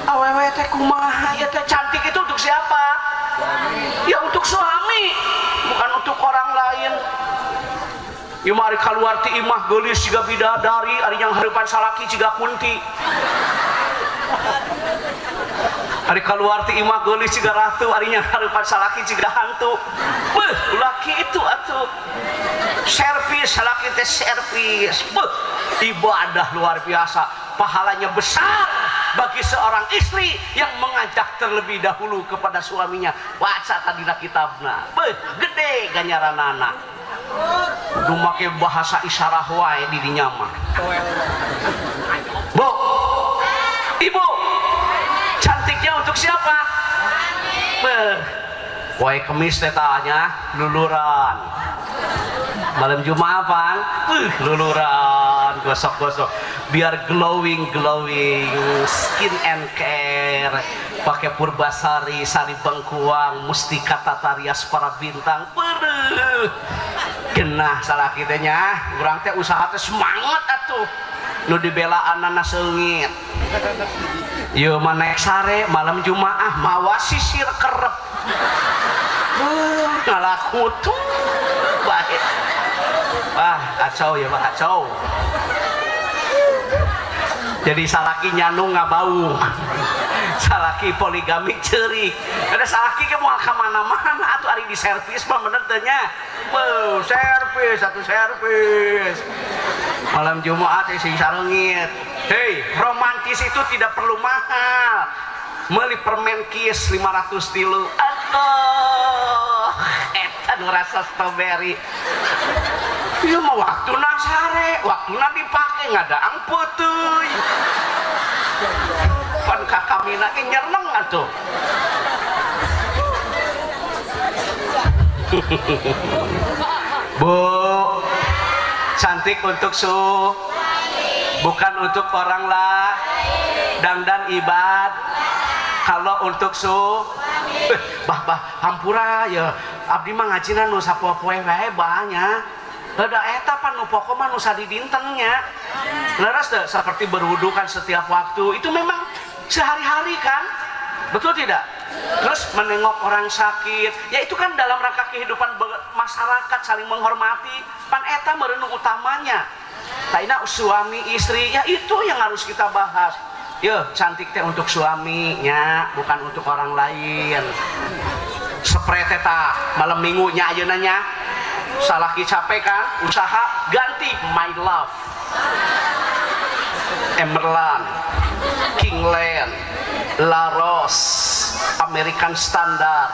Awewe teh kumaha ya teh cantik itu untuk siapa? Ya untuk suami, bukan untuk orang lain. Ieu mah ari kaluar ti imah geulis siga bidadari, ari yang hareupan salaki siga kunti. Ari kaluar ti imah geulis siga ratu, ari yang hareupan salaki siga hantu. Beuh, laki itu atuh. Servis salaki teh servis. Beuh, ibadah luar biasa, pahalanya besar bagi seorang istri yang mengajak terlebih dahulu kepada suaminya. Waca tadina kitabna. Beuh, gede ganjaranana. Kudu make bahasa isyarah wae di dinya mah. Bu, ibu, cantiknya untuk siapa? Wae kemis teh tanya luluran. Malam Jumat apaan? Luluran, gosok-gosok biar glowing skin and care. Pakai Purbasari, Sari Bengkuang, Mustika Tatarias para bintang. Genah salaki teh nya, urang teh usaha teh semangat atuh. Nu dibelaanana seungit. Ieu mah naik sare malam Jumaah mawa sisir kerep. Ngalaku tuh bae. Wah, kacau ya, kacau. jadi salaki nyanu ngabau salaki poligami ceurik ada salaki ke mau kemana-mana atuh ari di servis mah bener teh nya wow servis satu servis malam Jumat sing sareungit hei romantis itu tidak perlu mahal meuli permen kies 500 tilu aduh eta nu rasa strawberry ieu mah waktuna sare waktuna dipake ngadaang peutuy pan kakamina ge nyerneng atuh Bu cantik untuk bukan untuk orang lah dangdan ibad kalau untuk bah hampura ya abdi mah ngajina nu sapoe-poe wae banyak ada eta pan nu pokok mah nu sadidintennya leres deh seperti berwudu kan setiap waktu itu memang sehari-hari kan betul tidak terus menengok orang sakit ya itu kan dalam rangka kehidupan masyarakat saling menghormati pan eta merenung utamanya taina suami istri ya itu yang harus kita bahas ya cantik teh untuk suaminya bukan untuk orang lain spray teta malam minggunya ayeuna nya salaki capek kan usaha ganti My Love Emerald Kingland La Rose American Standard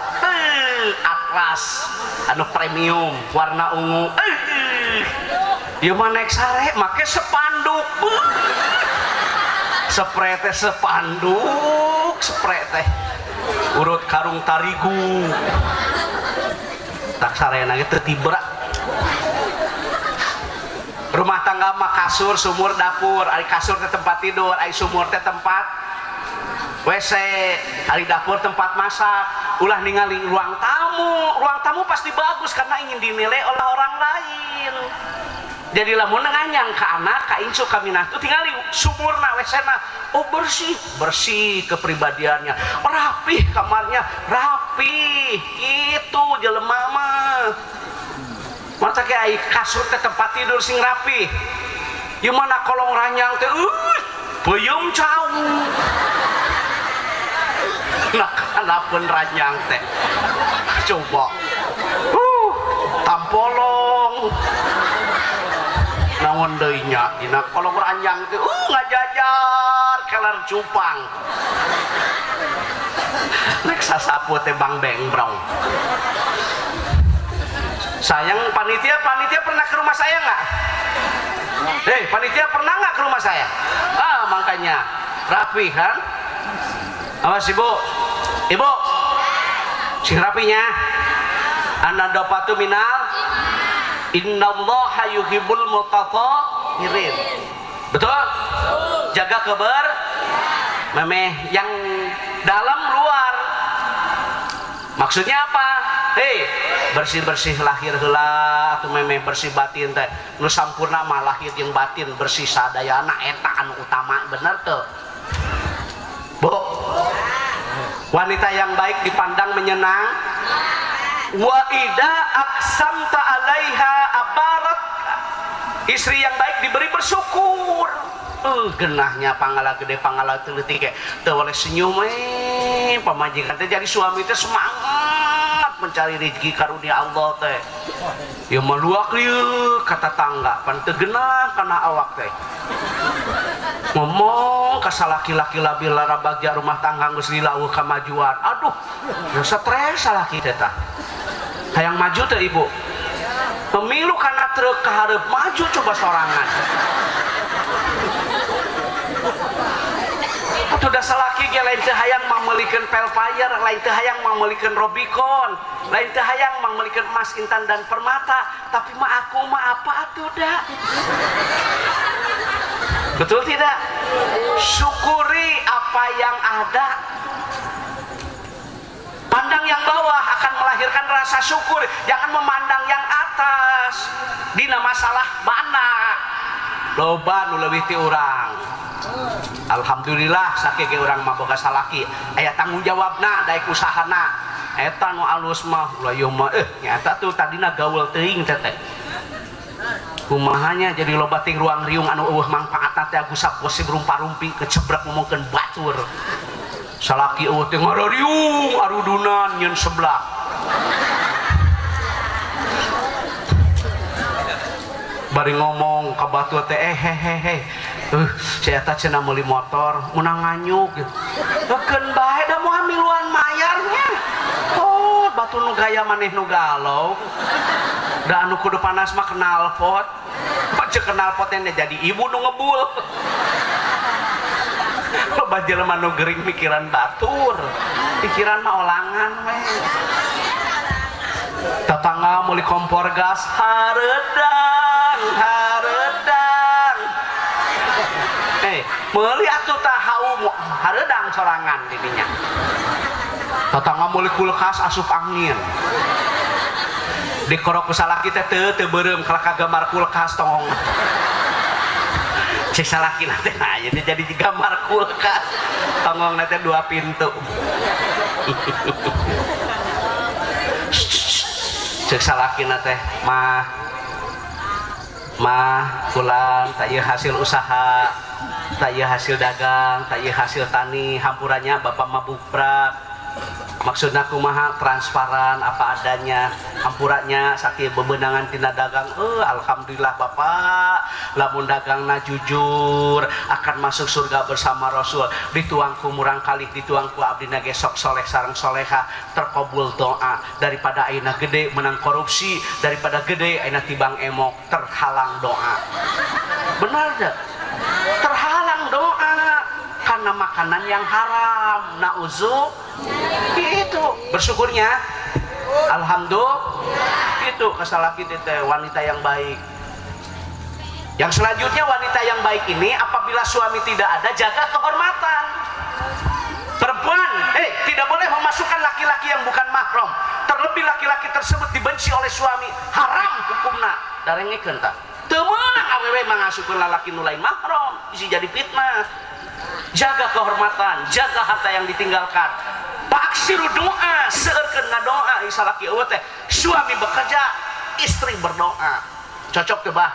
Atlas anu premium warna ungu ieu mah naik sare make sepanduk spray teh sepanduk spray teh urut karung tarigu tak sarena ge teu tibra rumah tangga mah kasur sumur dapur ari kasur teh tempat tidur ari sumur teh tempat WC ari dapur tempat masak ulah ningali ruang tamu pasti bagus karena ingin dinilai oleh orang lain jadi lamun nganyang ka anak ka incu ka minah tuh tingali sumurna WC-na oh bersih kepribadiannya rapih kamarnya rapih itu jelema mah mata ke ai kasur teh tempat tidur sing rapih ieu mana kolong ranjang teh peuyeum cau nah kalaupun ranjang teh coba tampolong naon deui nya dina kolong ranjang teh ngajajar kelar cupang nek sasapu teh bang bengbrong sayang panitia pernah ke rumah saya nggak? Panitia pernah nggak ke rumah saya? Makanya rapi kan? Awas ibu sing rapinya anda dapatu minal innallaha yuhibbul mutatahhirin betul? Jaga memeh yang dalam luar maksudnya apa? Bersih-bersih lahir heula tuh memeh bersih batin teh nu sampurna mah lahir jeung batin bersih sadayana eta anu utama bener teu Bu wanita yang baik dipandang menyenang wa ida aqsamta alaiha abarat istri yang baik diberi bersyukur genahnya pangala gede pangala teuletik teu oleh senyum pamajikan teh jadi suami teh semangat mencari rezeki karunia Allah teh ya maluak lieu kata tangga pan teu genah kana awak teh ngomong ka salaki-laki labil lara bagja rumah tangga geus dilaweuh kamajuan aduh ya stres salaki teh tah hayang maju teh ibu pemilu kana truk ka hareup maju coba sorangan atuh da salaki ge lain teh hayang mameulikeun Velfire lain teh hayang mameulikeun Robicon lain teh hayang mameulikeun emas intan dan permata tapi mah aku mah apa atuh da betul tidak? Syukuri apa yang ada pandang yang bawah akan melahirkan rasa syukur jangan memandang yang atas dina masalah mana loba nu leuwih ti urang alhamdulillah sakege urang mah boga salaki aya tanggung jawabna daek usahana eta nu alus mah ulah ieu mah nyata tuh tadina gaul teuing teh kumahanya jadi loba ting ruang riung anu eueuh mangpaatna teh agusap gosip rumpa-rumpi kecebrek ngomongkeun batur salaki eueuh teh ngarariung arudunan nyeun sebelah bari ngomong ka batur teh hehehe saya eta cenah meuli motor meunang nganyuk gitu eukeun bae da moal miluan mayarnya oh batur nu gaya maneh nu galau da anu kudu panas mah kenal pot baca kenal potnya jadi ibu nu ngebul loba jelema nu gering mikiran batur pikiran mah olangan we tetangga meuli kompor gas hareudang meuli atuh tah haum hareudang sorangan di dinya tetangga meuli kulkas asup angin dikorok salaki teh teu beureum kalau kagambar kulkas tongong cek salaki teh nah jadi gambar kulkas tongong teh 2 pintu cek salaki teh mah kulan tak ieu hasil usaha tak ieu hasil dagang tak ieu hasil tani hampurannya bapak mabuk prak maksudnya kumaha transparan apa adanya hampurannya sakit bebenangan tina dagang alhamdulillah bapak lamun dagangna jujur akan masuk surga bersama Rasul dituang ku murang kali dituang ku abdina ge sok soleh sareng soleha terkabul doa daripada ayeuna gede menang korupsi daripada gede ayeuna tibang emok terhalang doa benar dah terhalang doa karena makanan yang haram nauzu itu bersyukurnya alhamdulillah itu kesalaki teh wanita yang baik yang selanjutnya wanita yang baik ini apabila suami tidak ada jaga kehormatan perempuan tidak boleh memasukkan laki-laki yang bukan mahram terlebih laki-laki tersebut dibenci oleh suami haram hukumna darengekeun tah teu meunang awewe mangasukeun lalaki nu lain mahram isi jadi fitnah jaga kehormatan jaga harta yang ditinggalkan paksiru doa seueurkeun ngadoa salaki eueuh teh suami bekerja istri berdoa cocok teu bah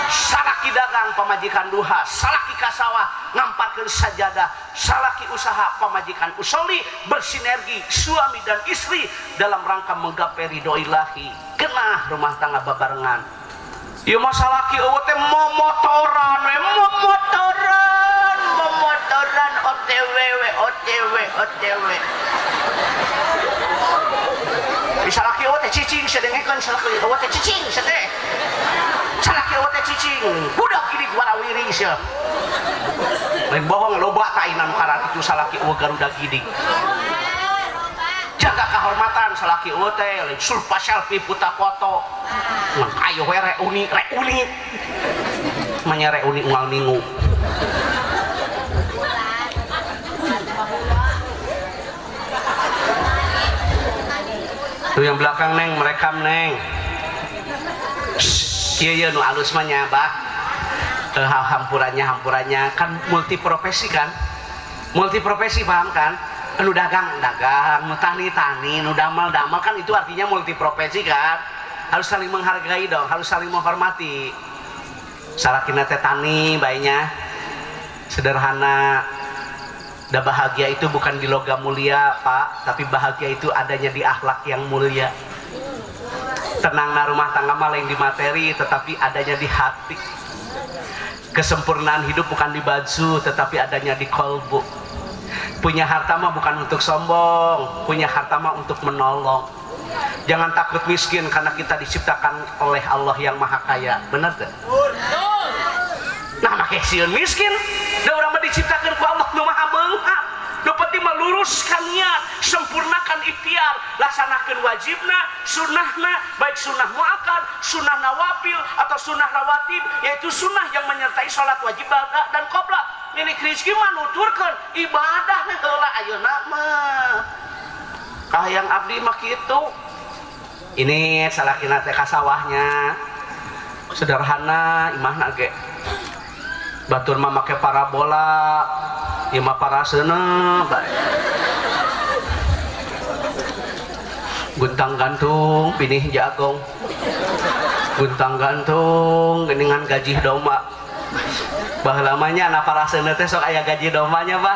salaki dagang pamajikan duha salaki ka sawah ngamparkeun sajadah salaki usaha pamajikan usoli bersinergi suami dan istri dalam rangka menggapai ridho ilahi kenah rumah tangga babarengan ieu mah salaki eueuh teh momotoran OTW salaki eueuh teh cicing sadengekeun salaki eueuh teh cicing sateh salaki eueuh teh cicing budak gidig warawiri sia lain bohong loba ta ayeuna nu karat itu salaki eueuh garuda gidig jaga kehormatan salaki eueuh teh lain sulpa selfie puta foto ngan ayo we reuni manya reuni unggal minggu tuh yang belakang neng merekam neng iya nu alus mah nya bah hampurannya kan multiprofesi paham kan nu dagang nu tani nu damal kan itu artinya multiprofesi kan harus saling menghargai dong harus saling menghormati salakina teh tani baiknya sederhana. Dan bahagia itu bukan di logam mulia pak, tapi bahagia itu adanya di akhlak yang mulia. Tenangna rumah tangga mah lain di materi, tetapi adanya di hati. Kesempurnaan hidup bukan di baju, tetapi adanya di kolbu. Punya harta mah bukan untuk sombong, punya harta mah untuk menolong. Jangan takut miskin karena kita diciptakan oleh Allah yang Maha Kaya. Benar tak? Nah make sieun miskin da urang mah diciptakeun ku Allah nu Maha Beunghar nu penting mah luruskan niat sempurnakan ikhtiar laksanakeun wajibna sunnahna baik sunnah muakkad sunnah nawafil atau sunnah rawatib yaitu sunnah yang menyertai salat wajib dan qobliyah milik rezeki mah nuturkeun ibadah we heula ayeuna mah kahayang abdi mah kitu ini salakina teh ka sawahnya sederhana imahna ge batur mah make parabola ieu mah paraseuna bae guntang gantung pinih jagong guntang gantung geningan gaji domba bahlamanya anak paraseuna teh sok aya gaji dombanya bah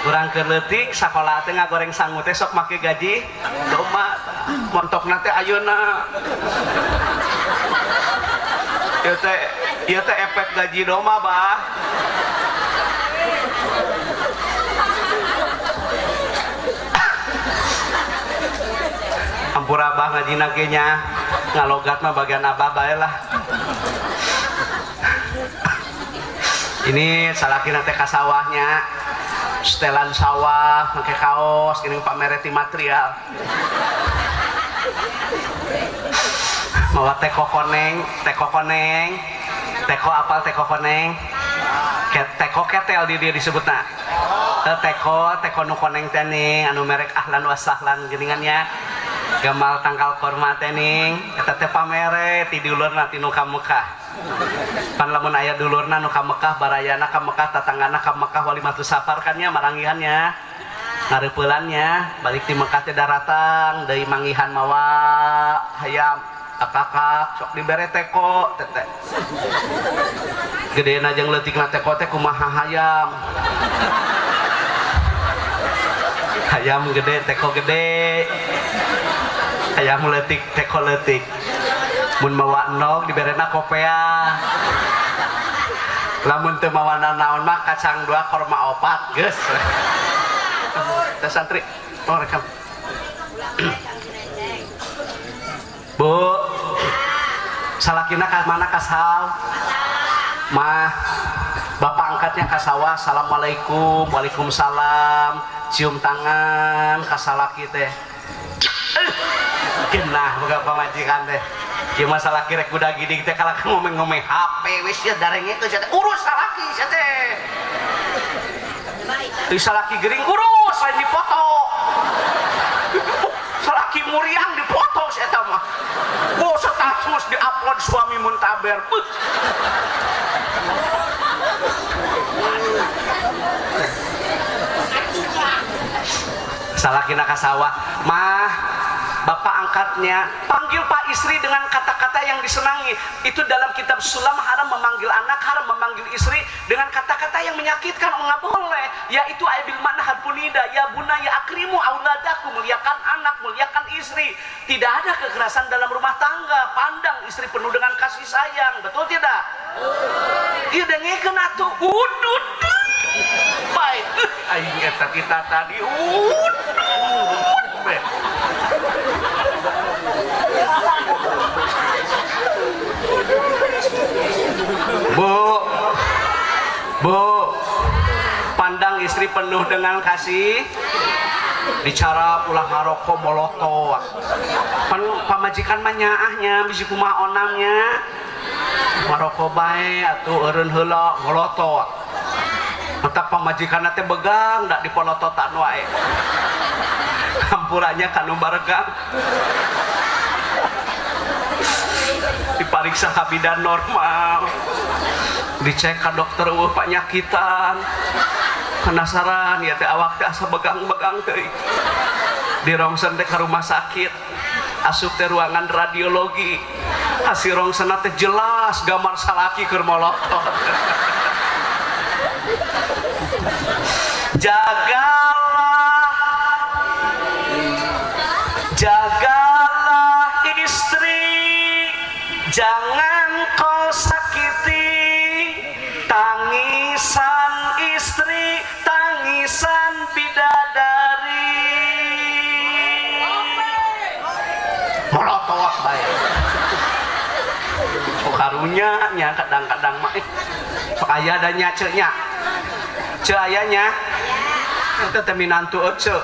urang keur leutik sakola teh ngagoreng sangu teh sok make gaji domba montokna teh ayeuna ieu teh efek gaji domba bah ampura abah ngajina ge nya ngalogat mah bagian abah bae lah. Ini salakina teh ka sawahnya setelan sawah make kaos geuning pamereti material mawa teko koneng teko apal teko koneng teko ketel di dia disebutna teko nu koneng teh ning anu merek ahlan wasahlan geuningannya gamal tangkal korma teh ning eta teh pamere ti dulurna ti nu ka Mekah pan lamun aya dulurna nu ka Mekah barayana ka Mekah tatanggana ka Mekah walimatus safar kan nya marangihannya ngareupeulannya balik ti Mekah teh daratan deui mangihan mawa hayam kakak sok dibere teko teh gedeuna jeung leutikna teko teh kumaha hayam gede teko gede hayam leutik teko leutik mun mawa endog diberena kopea lamun teu mawa naon mah kacang 2 korma 4 geus teh santri oh rekam Bu salakina ka mana ka sal mah bapak angkatnya ka sawah assalamualaikum waalaikumsalam cium tangan ka salaki teh genah boga pamajikan teh ieu masalah kirek kuda gidig teh kalau ngomong-ngomong HP wis ya darenge teh urus salaki sia teh teu salaki gering urus lain dipoto salaki muriang dipoto sia eta mah oh status di-upload suami muntaber salakina ka sawah mah bapak angkatnya panggil pak istri dengan kata-kata yang disenangi. Itu dalam kitab sulam haram memanggil anak, haram memanggil istri dengan kata-kata yang menyakitkan, nggak boleh. Yaitu aibil manhad punida ya bunaya akrimu auladaku, muliakan anak, muliakan istri. Tidak ada kekerasan dalam rumah tangga, pandang istri penuh dengan kasih sayang, betul tidak? Iya dengekeun atuh udud baik aing eta kita tadi udud Bu, pandang istri penuh dengan kasih, bicara ulah ngaroko moloto. Pamajikan mah nyaahnya, bisi kumaha onamnya, ngaroko bae atuh eureun heula moloto. Mata pamajikan teh begang, dak dipolototan wae. Hampurannya kanu baregang. Dipariksa kabidan normal, dicek ke dokter penyakitan, penasaran ya teh awak teh asa begang-begang teh, dirongsen teh ke rumah sakit, asup teh ruangan radiologi, hasil rongsen teh jelas gambar salaki keur molotot. Jagalah istri, jangan kau sakiti tangisan istri, tangisan bidadari. Molotowak bae. Sok karunya nya kadang-kadang mah sok aya da nya ceuk nya. Ceuk aya nya. Teu teh minantu ceuk.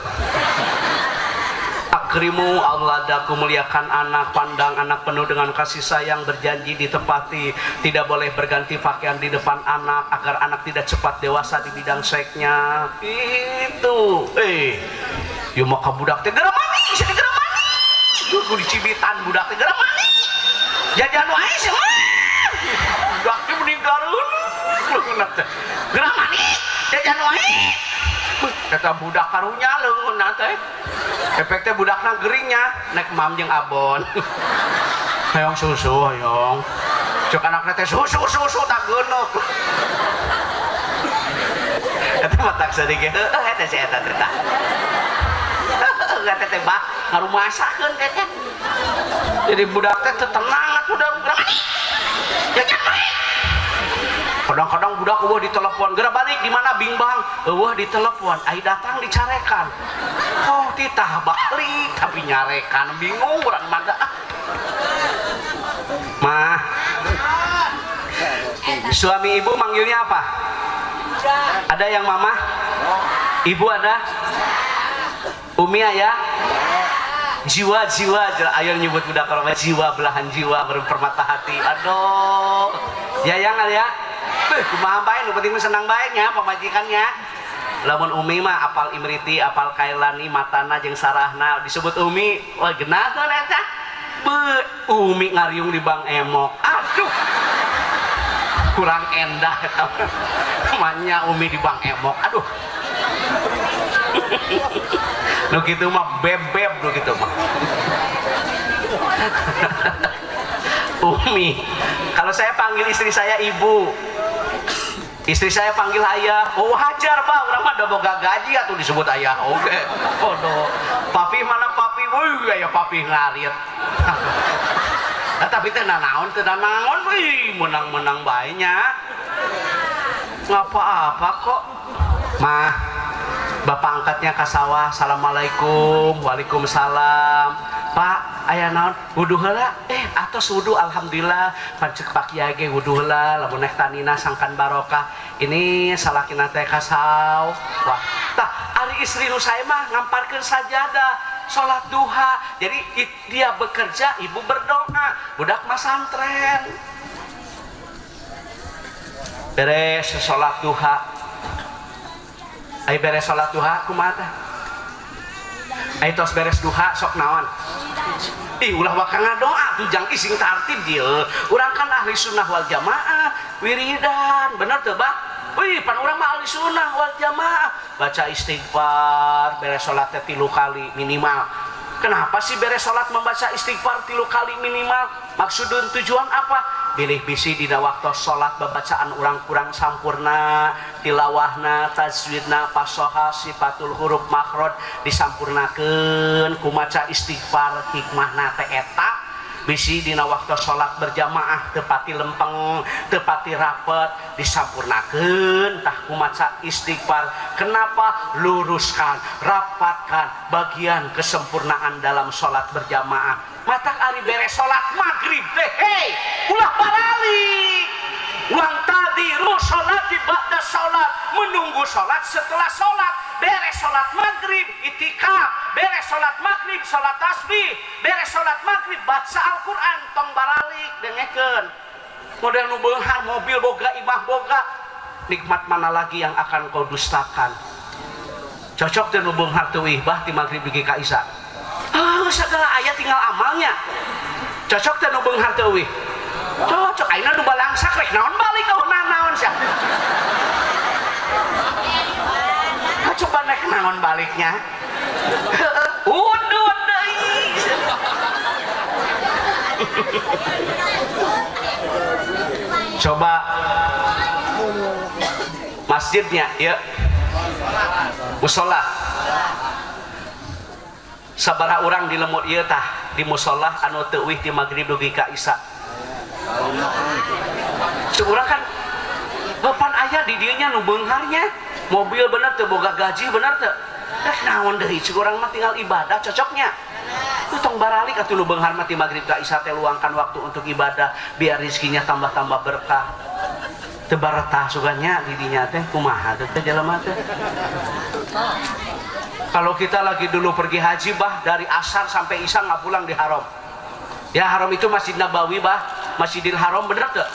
Akrimu auladaku, muliakan anak, pandang anak penuh dengan kasih sayang, berjanji ditepati, tidak boleh berganti pakaian di depan anak agar anak tidak cepat dewasa di bidang seksnya. Itu yuk mau ke budak teh gara mani, saya gara mani. Ku di Cibitan budak teh gara mani. Jajan wae sih mah. Budak teh meninggalun. Gara mani, jajan wae. Kata budak karunya leungeun teh. Efeknya budakna geringnya naik mam jeung abon. Hayong susu hayong cuk anak teh susu tak geunuk eta mah tak sedikit eta si eta teh tah eta teh bah ngarumasakeun teh jadi budak teh tenang atuh da ya kadang-kadang budak eueuh ditelepon geura balik di mana bingbang eueuh ditelepon ai datang dicarekan oh titah balik tapi nyarekan bingung urang mah mah suami ibu manggilnya apa? Ada yang mama? Ibu ada? Umi ayah? Jiwa ayo nyebut budak kalau jiwa belahan jiwa berpermata hati aduh yayang ya kumaha bae nu penting senang bae nya pamajikannya lamun umi mah apal imriti apal kailani matana jeung sarahna disebut umi wah genaheun eta umi ngariung di Bang Emok aduh kurang endah namanya umi di Bang Emok aduh nu kitu mah bebeb nu kitu mah umi kalau saya panggil istri saya ibu istri saya panggil ayah oh hajar pak orang mah udah boga gaji atuh disebut ayah oke bodoh papi mana papi wuih aya papi ngarit nah, tapi teh nanaon wih menang-menang baiknya ngapa-apa kok mah bapak angkatnya ke sawah assalamualaikum waalaikumsalam pak aya naon wudu heula atos wudu alhamdulillah pancek pak kiai ge wudu heula lamun nek tanina sangkan barokah ini salakina teh kasau wah tah ari istri nu saya mah ngamparkeun sajadah salat duha jadi dia bekerja ibu berdoa budak mah santren beres salat duha ai beres salat duha kumaha teh ai tos beres duha sok naon ih ulah bakal ngadoa tuh jang ising tartib dieu urang kan ahli sunnah wal jamaah wiridan bener teu bah wih pan urang mah ahli sunnah wal jamaah baca istighfar beres salat teh 3 kali minimal kenapa sih beres salat membaca istighfar 3 kali minimal maksudun tujuan apa pilih bisi dina waktu salat babacaan urang kurang sampurna tilawahna tajwidna fasoha sifatul huruf makhraj disampurnakeun ku maca istighfar hikmahna teh eta bisi dina waktu salat berjamaah teu pati lempeng teu pati rapet disampurnakeun tah ku maca istighfar kenapa luruskan rapatkan bagian kesempurnaan dalam salat berjamaah matak ari beres salat maghrib teh hei ulah baralik ulang tadiru salat ba'da salat menunggu salat setelah salat beres salat maghrib itikaf beres salat maghrib salat tasbih beres salat maghrib baca Al-Quran tong baralik dengekeun model nu beunghar mobil boga imah boga nikmat mana lagi yang akan kau dustakan cocok teh nu beunghar teu ihbah ti maghrib dugi ka isya segala ayat tinggal amalnya cocok teh nu beunghar teu euy cocok ayeuna nu balangsak rek naon balik kau naon sia coba nek naon baliknya udut deui coba masjidnya ya musola sabaraha urang di lemut ieu tah di musola anu teu euy ti maghrib dugi ka isya seurang kan bepan aya di dieu nya nu beungharnya mobil bener teu boga gaji bener teu naon deui cik urang mah tinggal ibadah cocoknya tong baralik atuh nu beunghar mah ti maghrib ka isya teh luangkan waktu untuk ibadah biar rezekinya tambah-tambah berkah teu baretah suganya di dinya teh kumaha teh jelema teh kalau kita lagi dulu pergi haji bah dari asar sampai isya nggak pulang di haram ya haram itu Masjid Nabawi bah Masjidil Haram bener tuh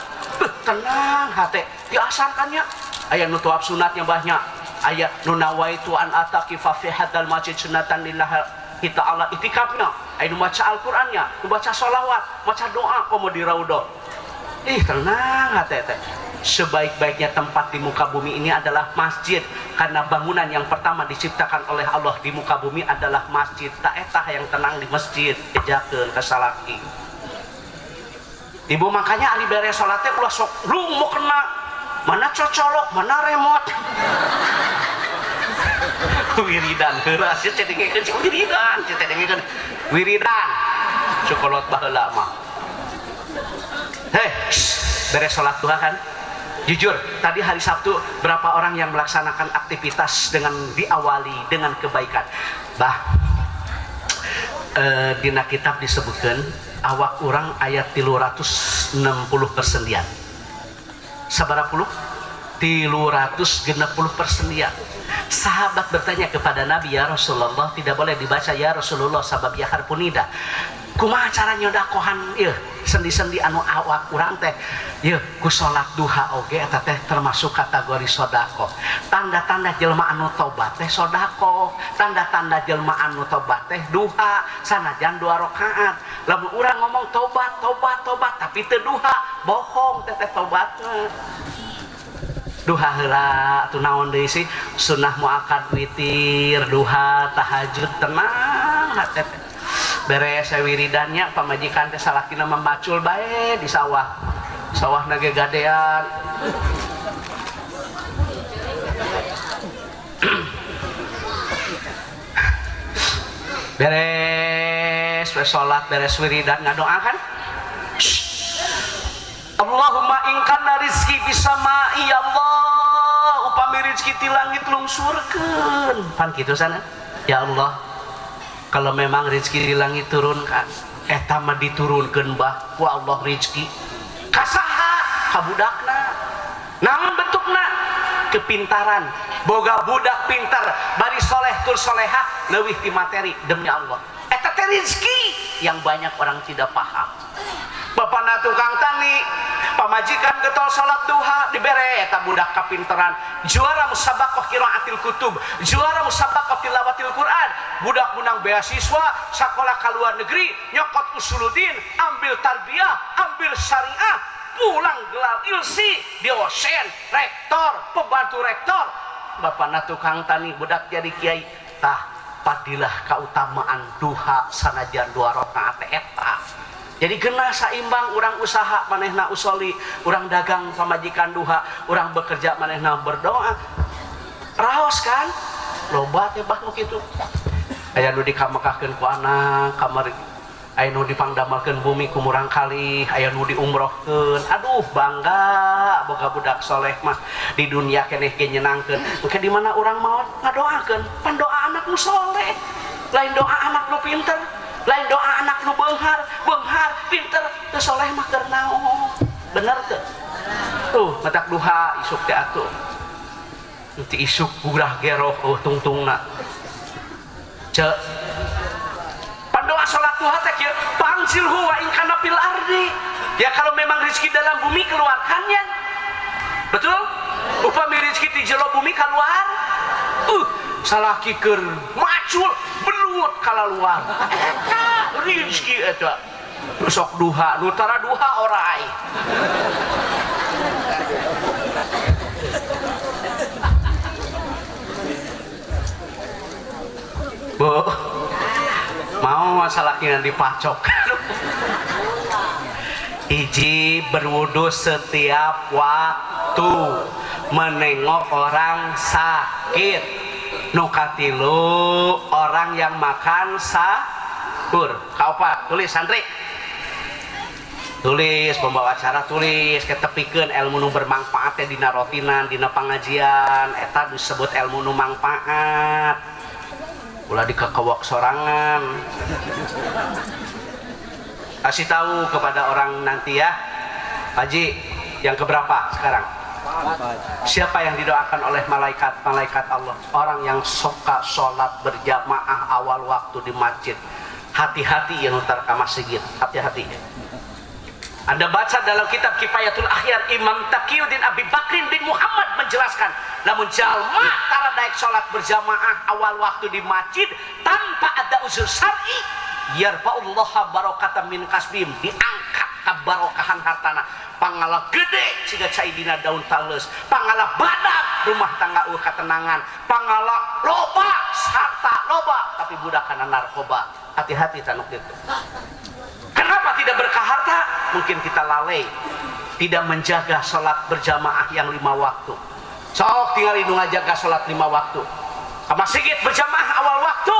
tenang hati diasarkannya ayat nu tuap sunatnya banyak ayat nu nawaitu an ataqifa fi hadzal masjid sunatan lillah kita Allah itikafnya ayat nu baca Al-Qur'annya nu baca sholawat baca doa komo di raudhah tenang hati teh sebaik-baiknya tempat di muka bumi ini adalah masjid karena bangunan yang pertama diciptakan oleh Allah di muka bumi adalah masjid tak etah yang tenang di masjid ejakeun kasalaki Ibu makanya ari beres salat teh ulah sok lu mau kena mana cocolok mana remote wiridan heula sih cedengekeun wiridan cedengekeun wiridan cokolot baheula mah heh beres salat duha kan jujur tadi hari Sabtu berapa orang yang melaksanakan aktivitas dengan diawali dengan kebaikan dina kitab disebutkan awak orang ayat 360 persendian sabaraha puluh 360 persendian. Sahabat bertanya kepada Nabi, ya Rasulullah tidak boleh dibaca ya Rasulullah sabab ya harpunida kumaha cara nyodakohan ieu sendi-sendi anu awak urang teh ieu ku salat duha oge eta teh termasuk kategori sodako. Tanda-tanda jelema anu tobat teh sodako, tanda-tanda jelema anu tobat teh duha sanajan 2 rakaat. Lamun urang ngomong tobat tapi teu duha bohong teh tobatna. Duha heula atuh naon deui sih sunnah muakkad witir duha tahajud tenang hate teh beres wiridannya pamajikan teh salakina memacul bae di sawah nage gadean beres salat beres wiridan ngadoakan Allahumma ingkana rizki bisama ya Allah upami rizki di langit lungsurkeun pan kitu sana ya Allah kalau memang rizki di langit turunkan eta mah diturunkeun bah ku Allah rizki kasaha kabudakna namun bentukna kepintaran boga budak pintar bari soleh tur solehah leuwih ti materi demi Allah eta teh rizki yang banyak orang tidak paham. Bapana tukang tani pamajikan getol salat duha dibere eta budak kapinteran juara musabaqah qiraatil kutub juara musabaqah tilawatil Quran budak menang beasiswa sekolah ka luar negeri nyokot usuluddin ambil tarbiyah ambil syariah pulang gelar ilsi dosen rektor pembantu rektor bapana tukang tani budak jadi kiai tah padilah kautamaan duha sanajan 2 rakaat eta. Jadi kena saimbang orang usaha manehna usoli, orang dagang pamajikan duha, orang bekerja manehna berdoa. Raos kan? Loba teh bah nu kitu. Aya nu dikamekahkeun ku anak, kamari aya nu dipangdamelkeun bumi ku murang kali, aya nu diumrohkeun. Aduh, bangga boga budak soleh mah di dunia keneh ge nyenangkeun. Engke di mana urang maot ngadoakeun, pan doa anak nu soleh. Lain doa anak nu pinter. Lain doa anak nu beunghar pinter teu soleh mah keur naon bener teu tuh matak duha isuk teh atuh nanti isuk gurah geroh tungtungna cek pandoa salat duha teh kieu pangsilhu wa in kana fil ardi ya kalau memang rezeki dalam bumi keluarkannya betul upami rezeki di jero bumi keluar salaki keur macul belut kalaluar eta rezeki eta sok duha nutara duha orai bu mau masalah kina dipacok hiji berwudu setiap waktu menengok orang sakit nukatilu orang yang makan sahur kaopat tulis santri tulis pembawa acara tulis ketepikeun ilmu nu bermanfaat teh dina rotinan dina pangajian eta disebut ilmu nu manfaat ulah dikekewok sorangan kasih tahu kepada orang nanti ya Haji yang keberapa sekarang siapa yang didoakan oleh malaikat Allah orang yang suka sholat berjamaah awal waktu di masjid hati-hati yang utar ke masjid hati-hati Anda baca dalam kitab Kifayatul Akhyar Imam Taqiyuddin Abi Bakrin bin Muhammad menjelaskan namun jalma tara daek sholat berjamaah awal waktu di masjid tanpa ada uzur syar'i yarfa'ullaha barokatan min kasbim diangkat kabarokahan hartana pangala gede siga cai dina daun tales pangala badak rumah tangga katenangan pangala loba sarta loba tapi budak kana narkoba hati-hati tanuk itu kenapa tidak berkah harta mungkin kita lalai tidak menjaga sholat berjamaah yang 5 waktu. Sok tinggal indung ngajaga sholat 5 waktu. Ke masjid berjamaah awal waktu,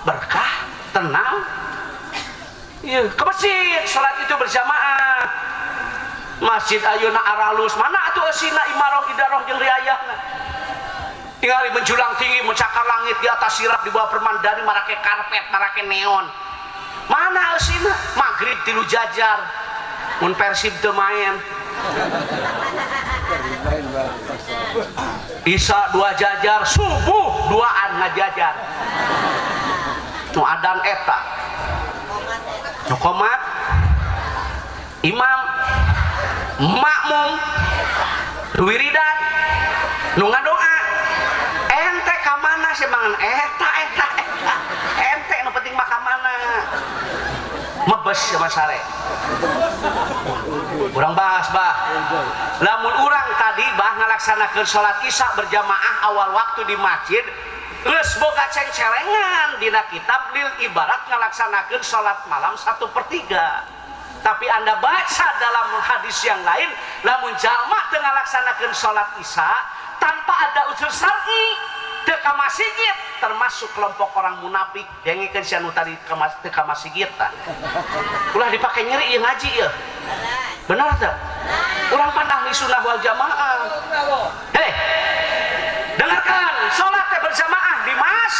berkah, tenang. Iya, ke masjid sholat itu berjamaah. Masjid ayeuna aralus mana atuh eusina imaroh idaroh jeung riayahna. Tinggal menjulang tinggi mencakar langit di atas sirap di bawah permandani marake karpet marake neon. Mana eusina magrib 3 jajar mun Persib teu main. Isya 2 jajar, subuh 2an ngajajar. Nu adan eta. Nu qomat imam makmum wiridan nu ngadoa ente ka mana sih mangan eta ente nu penting mah ka mana mebes sama sare urang bahas bah lamun urang tadi bah ngalaksanakeun salat isya berjamaah awal waktu di masjid geus boga cengcelengan dina kitab lil ibarat ngalaksanakeun salat malam 1/3. Tapi Anda baca dalam hadis yang lain, lamun jalma teu ngalaksanakeun salat isya tanpa ada udzur syar'i teu ka masjid, termasuk kelompok orang munafik dengikeun si anu tadi teu ka masjid tah. Ulah dipake nyeri ieu ngaji ieu. Benar teu? Urang pan ahli sunnah wal jamaah. Hei, dengarkan, salat teh berjamaah di mas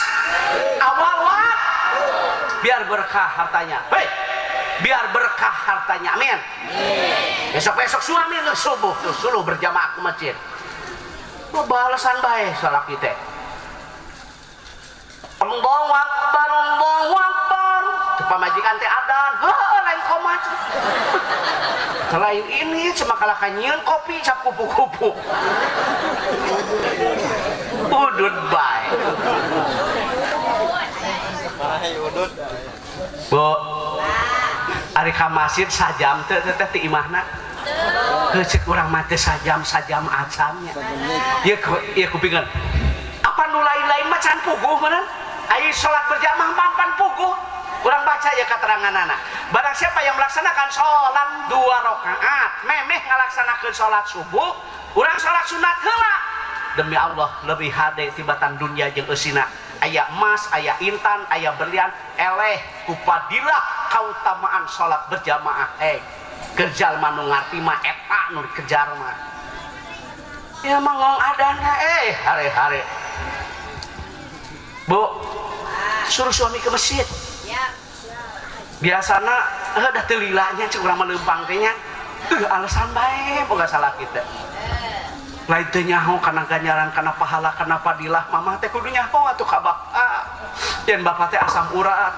awal waktu biar berkah hartanya. Hei, biar berkah hartanya, amin. Besok-besok suami lu subuh tuh suluh berjamaah ke masjid. Lu balasan baik salat kita. Allahu Akbar, Allahu Akbar. Cepat majikan teh adan, lain komat. Selain ini cuma kalah kanyian kopi cap kupu-kupu. Udud baik. Bu, ari ka masjid sajam teh ti imahna heuceuk urang mah teh sajam acannya ieu kupingan apa nu lain-lain mah can puguh meureun ai salat berjamaah mampan puguh urang baca ya keteranganana barang siapa yang melaksanakan salat 2 rakaat memeh ngalaksanakeun salat subuh urang salat sunat heula demi Allah lebih hade tibatan dunia jeung eusina aya emas, aya intan, aya berlian, eleh kupadilah kautamaan salat berjamaah. Kerjal manu ngarti mah eta nu dikejar mah. Ya mangong adana hare-hare. Bu, suruh suami ke masjid. Biasana da teu lilanya cek urang mah leumpang teh nya. Alasan bae boga salah kita. Lain teh nyaho kana ganjaran kana pahala kana fadilah mamah teh kudu nyaho atuh ka bapak yen bapak teh asam urat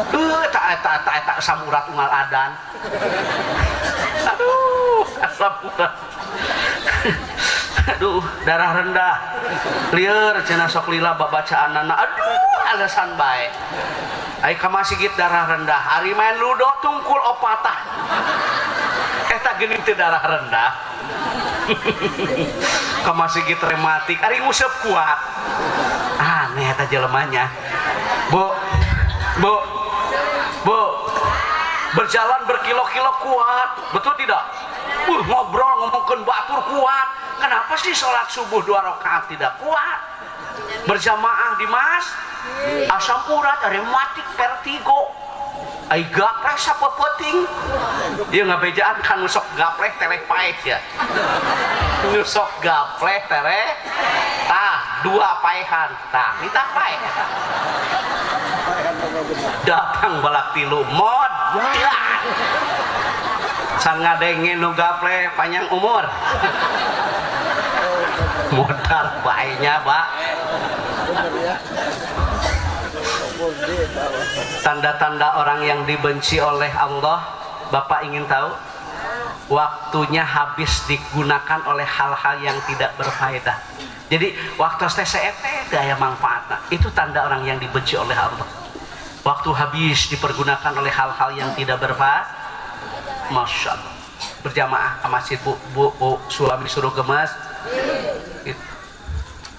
eta asam urat unggal adan aduh asam urat aduh darah rendah lieur cenah sok lila babacaanana aduh alasan bae ai ka masjid darah rendah ari main ludo tungkul opatah eta geuning teu darah rendah ke masjid rematik ari nguseup kuat aneh eta jelemanya bu berjalan berkilo-kilo kuat betul tidak ngobrol ngomongkeun batur kuat kenapa sih sholat subuh 2 rakaat tidak kuat berjamaah di mas asam urat rematik vertigo ai gapleh sapepeting ieu ngabejaan kan nusok gapleh tereh paeh ya nusok gapleh tereh tah 2 paehan tah minta paeh datang balak 3 mod san ngadengin nu gapleh panjang umur modar baenya Pak tanda-tanda orang yang dibenci oleh Allah Bapak ingin tahu waktunya habis digunakan oleh hal-hal yang tidak berfaedah jadi waktu TCET gaya manfaatnya itu tanda orang yang dibenci oleh Allah waktu habis dipergunakan oleh hal-hal yang tidak berfaedah Masya Allah berjamaah ke masjid bu suami suruh gemas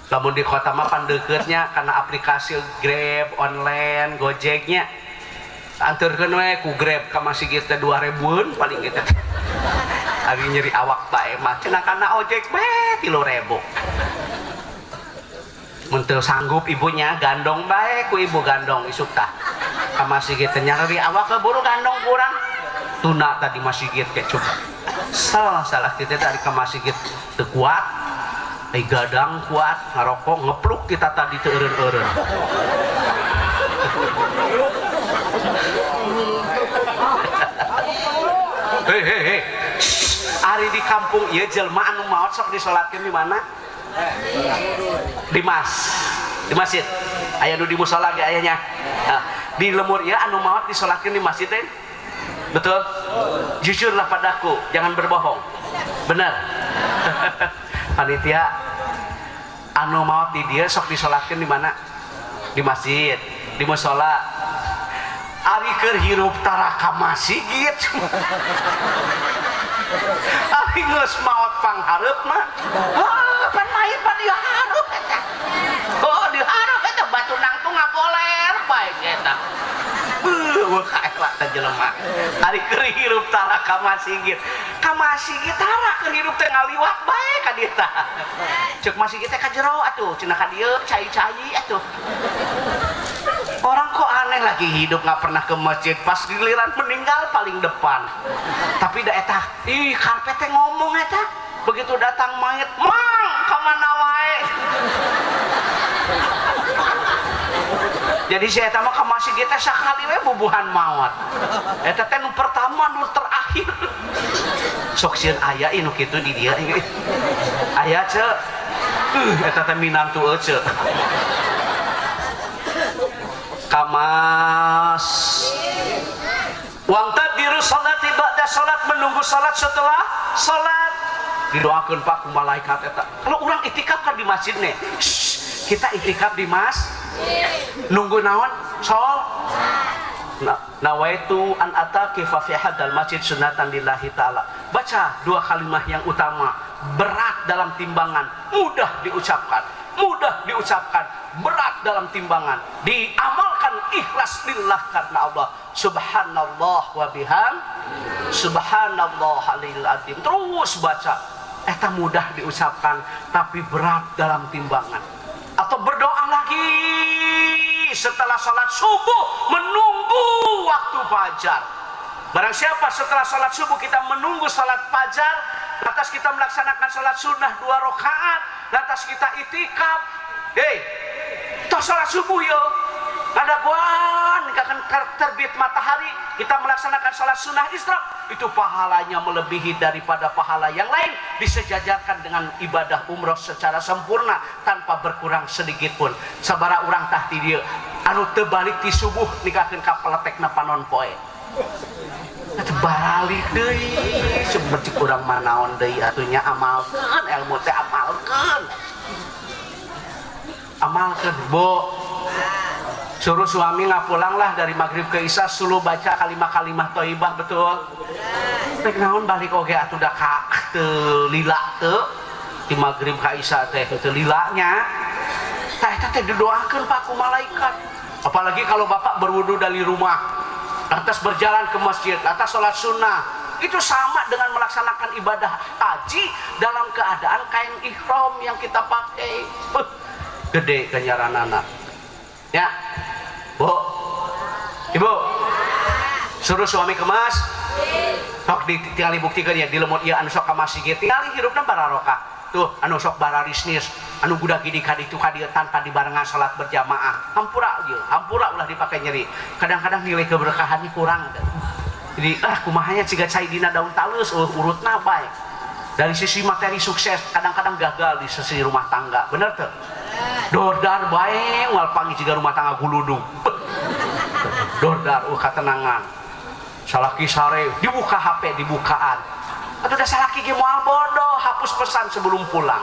namun di kota mah pandeuketnya karena aplikasi Grab online Gojeknya anturkeun we ku Grab ka masjid teh 2000-an paling gitu. Ari nyeri awak bae mah cenah kana ojek bae 3000. Mun teu sanggup ibunya gandong bae ku ibu gandong isuk tah. Ka masjid teh nyeri awak ke buru gandong kurang. Tuna tadi masjid ke coba. Salah kita tadi ka masjid teu kuat. Gadang kuat ngarokok ngepluk kita tadi teu eureun-eureun. Hei. Ari di kampung ieu jelema anu maot sok disolatkeun di mana? Di masjid. Aya nu di musala ge aya nya. Nah, di lemur ieu anu maot disolatkeun di masjid teh. Betul? Jujurlah padaku, jangan berbohong. Benar. Panitia anu maot di dia sok disolatkeun di mana? Di masjid, di musala. Ari keur hirup tara ka masjid. Ari geus maot panghareup mah. Pan main pan dieu hareup eta. Oh, dihareup eta batu nangtung ngagoler bae eta. Wah, kaela teh jelema. Ari keur hirup tara ka masjid. Ka masjid tara keur hirup teh ngaliwat bae ka dieu tah. Ceuk masjid teh ka jero atuh, cenah ka dieu cai-cai atuh. Orang kok aneh lagi hidup nggak pernah ke masjid, pas giliran meninggal paling depan. Tapi da eta, karpet teh ngomong eta, begitu datang mayat, mang kemana wae. Jadi saya eta mah ka masjid teh sakali we bubuhan maot. Eta teh nu pertama nu terakhir. Sok sieun aya nu kitu di dieu. Aya ce. Eta teh minantu ece. Kamas wangtadiru salati ba'da salat, menunggu salat setelah salat. Didoakeun Pak ku malaikat eta. Kalau urang itikaf kan di masjid nih. Kita itikaf di nunggu naon? Nawaitu an ataki fa fi hadal masjid sunatan lillahi ta'ala. Baca dua kalimat yang utama, berat dalam timbangan, mudah diucapkan, berat dalam timbangan, diamalkan ikhlas lillah karena Allah. Subhanallah wa subhanallah alil azim. Terus baca, eta mudah diucapkan tapi berat dalam timbangan. Atau berdoa lagi setelah salat subuh menunggu waktu fajar. Barang siapa setelah salat subuh kita menunggu salat fajar, lantas kita melaksanakan salat sunnah 2 rakaat, lantas kita itikaf, toh salat subuh yo, ada buan akan terbit matahari, kita melaksanakan salat sunnah isra, itu pahalanya melebihi daripada pahala yang lain, disejajarkan dengan ibadah umroh secara sempurna tanpa berkurang sedikit pun. Sabara urang tah ti dieu anu teu balik ti subuh ninggalkeun ka peletekna panon poe. Eta baralik deui, seperti urang manaon deui atunya amalkeun ilmu teh amalkeun. Bo suruh suami ngapulanglah dari maghrib ke isya suluh baca kalimah-kalimah thayyibah, betul? Tek naon balik oge atuh da ka teu lila teu di maghrib ka isya teh teu lilanya. Tah eta teh didoakeun Pak ku malaikat. Apalagi kalau Bapak berwudu dari rumah, lantas berjalan ke masjid, lantas sholat sunnah, itu sama dengan melaksanakan ibadah haji dalam keadaan kain ihram yang kita pakai. Gede kenyaranana. Ya, Bu, Ibu, suruh suami kemas, sok tinggali buktikan ya di lemot ieu anu sok ka masjid, tinggali hirupna bararokah. Tuh, anu sok bararisnis, anu budak gini kaditu kadieu tanpa dibarengan salat berjamaah. Hampura ulah dipakai nyeri. Kadang-kadang nilai keberkahannya kurang. Jadi kumahanya ciga cai dina daun talus urutna bae. Dari sisi materi sukses kadang-kadang gagal di sisi rumah tangga. Bener tuh? Dordar bae moal panggih ciga rumah tangga guludung. Dordar katenangan. Salaki sare dibuka HP dibukaan. Atau udah salaki ge moal bodoh, hapus pesan sebelum pulang.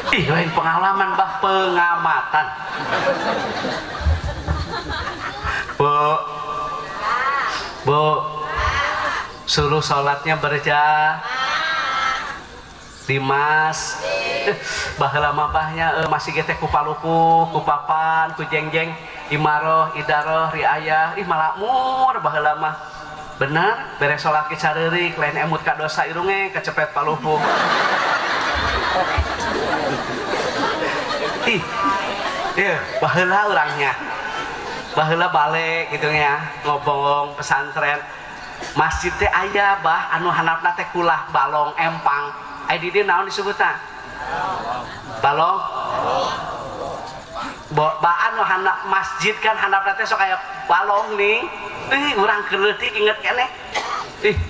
Ih, lain pengalaman bah, pengamatan. Bu, suruh sholatnya Dimas baheula mah bahnya masih ge teh ku palupu ku papan ku jengjeng imaroh idaroh riayah ih malakmur baheula mah bener beres salat ge careurik lain emut ka dosa irunge kecepet palupu ih ieu baheula urangnya baheula balik gitu ya ngobong pesantren masjid teh aya bah anu handapna teh kulah balong empang aya di dieu naon disebutna balong baan nu handap masjid kan handapna teh sok aya balong nih urang keleutik inget keneh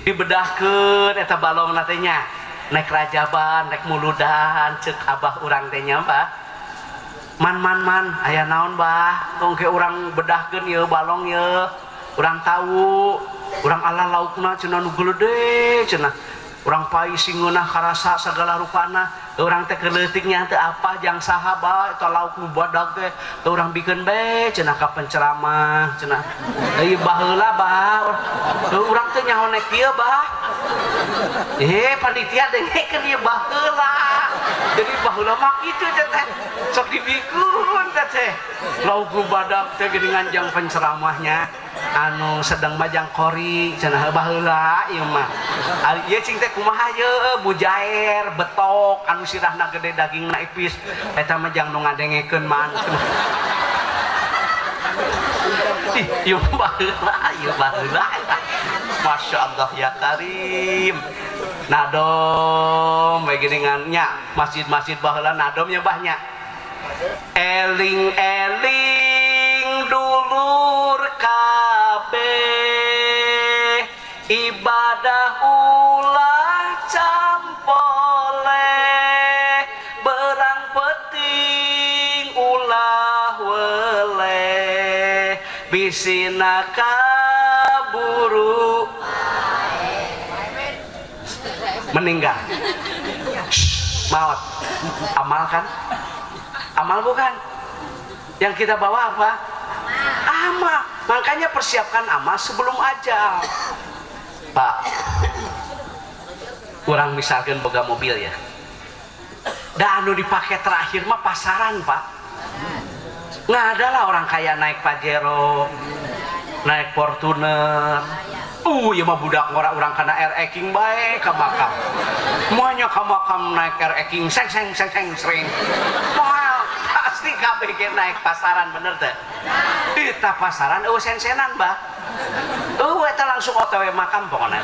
dibedahkeun eta balongna teh nya naik rajaban naik muludan ceuk abah urang teh nya bah man aya naon bah tong ke urang bedahkeun ieu balong ieu urang tahu urang ala laukna cenah nu geuleudeh cenah urang pai singeunah karasa sagala rupana urang teh keleutiknya teh apa jang saha bah eta lauk nu badag teh urang bikeun bae cenah ka penceramah cenah ieu baheula bah urang teh nyaho nek ieu bah panitia dengekeun ieu baheula jadi baheula mah kitu teh sok dibikeun teh lauk nu badag teh geuningan jang penceramahnya anu sedang majang kori cenah baheula ieu mah ieu cing teh kumaha ieu bujaer betok anu sirahna gede dagingna ipis eta mah jang nu ngadengekeun man ieu baheula Masya Allah ya Karim nadom bae geuningan nya masjid-masjid baheula nadom nya bahnya eling-eling dulur kabeh ibadah ulah campole berang peting ulah wele bisina kaburu meninggal maut amal kan amal bukan yang kita bawa apa amal makanya persiapkan amal sebelum ajal Pak kurang misalkan boga mobil ya dah anu dipakai terakhir mah pasaran Pak nggak ada lah orang kaya naik Pajero naik Fortuner ya mah budak ngora urang kana RE King bae ka makam moanya ka makam naik RE King seng sering mahal pasti kabeh ge naik pasaran bener teh eta pasaran sen-senan bah eta langsung OTW makam pokona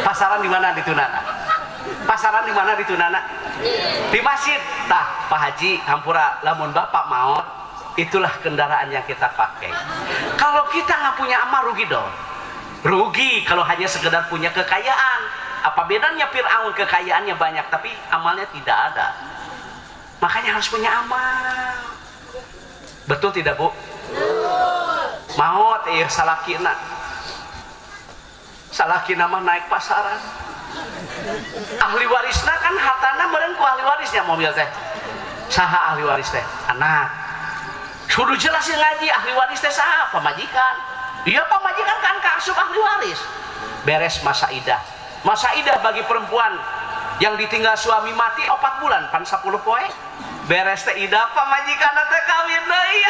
pasaran di mana di Tunana pasaran di mana di Tunana di masjid tah Pak Haji hampura lamun bapak maot itulah kendaraan yang kita pakai. Kalau kita nggak punya amal rugi dong. Rugi kalau hanya sekedar punya kekayaan. Apa bedanya Fir'aun kekayaannya banyak tapi amalnya tidak ada. Makanya harus punya amal. Betul tidak Bu? Maut salakina. Salakina mah naik pasaran. Ahli warisna kan hartana meureun ku ahli warisnya mobil teh. Saha ahli waris teh? Anak. Sudah jelas yang ngaji ahli waris teh saha pamajikan. Iya pamajikan kan kaasup ahli waris. Beres masa idah bagi perempuan yang ditinggal suami mati 4 bulan pan 10 poe. Beres teh idah pamajikan teh kawin deui.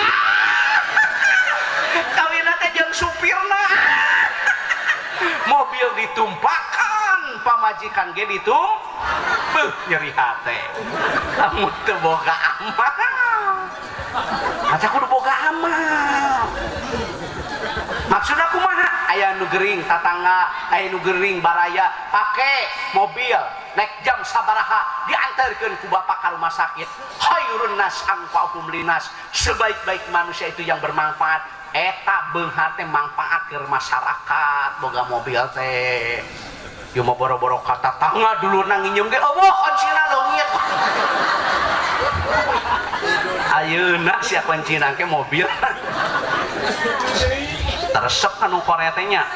Kawin teh jeung supirna. Mobil ditumpakan pamajikan ge nyeri hate. Lamun teu boga amal. Maca kudu boga amal. Maksudna kumaha? Aya nu gering tatangga, aya nu gering baraya, pake mobil naik jam sabaraha diantarkeun ku bapak ka rumah sakit. Khairun nas anfa'uhum linas. Sebaik-baik manusia itu yang bermanfaat. Eta beunghar teh manfaat ke masyarakat boga mobil teh. Ieu mah boro-boro ka tatangga dulurna nginjem ge eueuh kuncina leungit. Ayeuna sia kuncina ke mobil. Teresep anu Korea teh nya.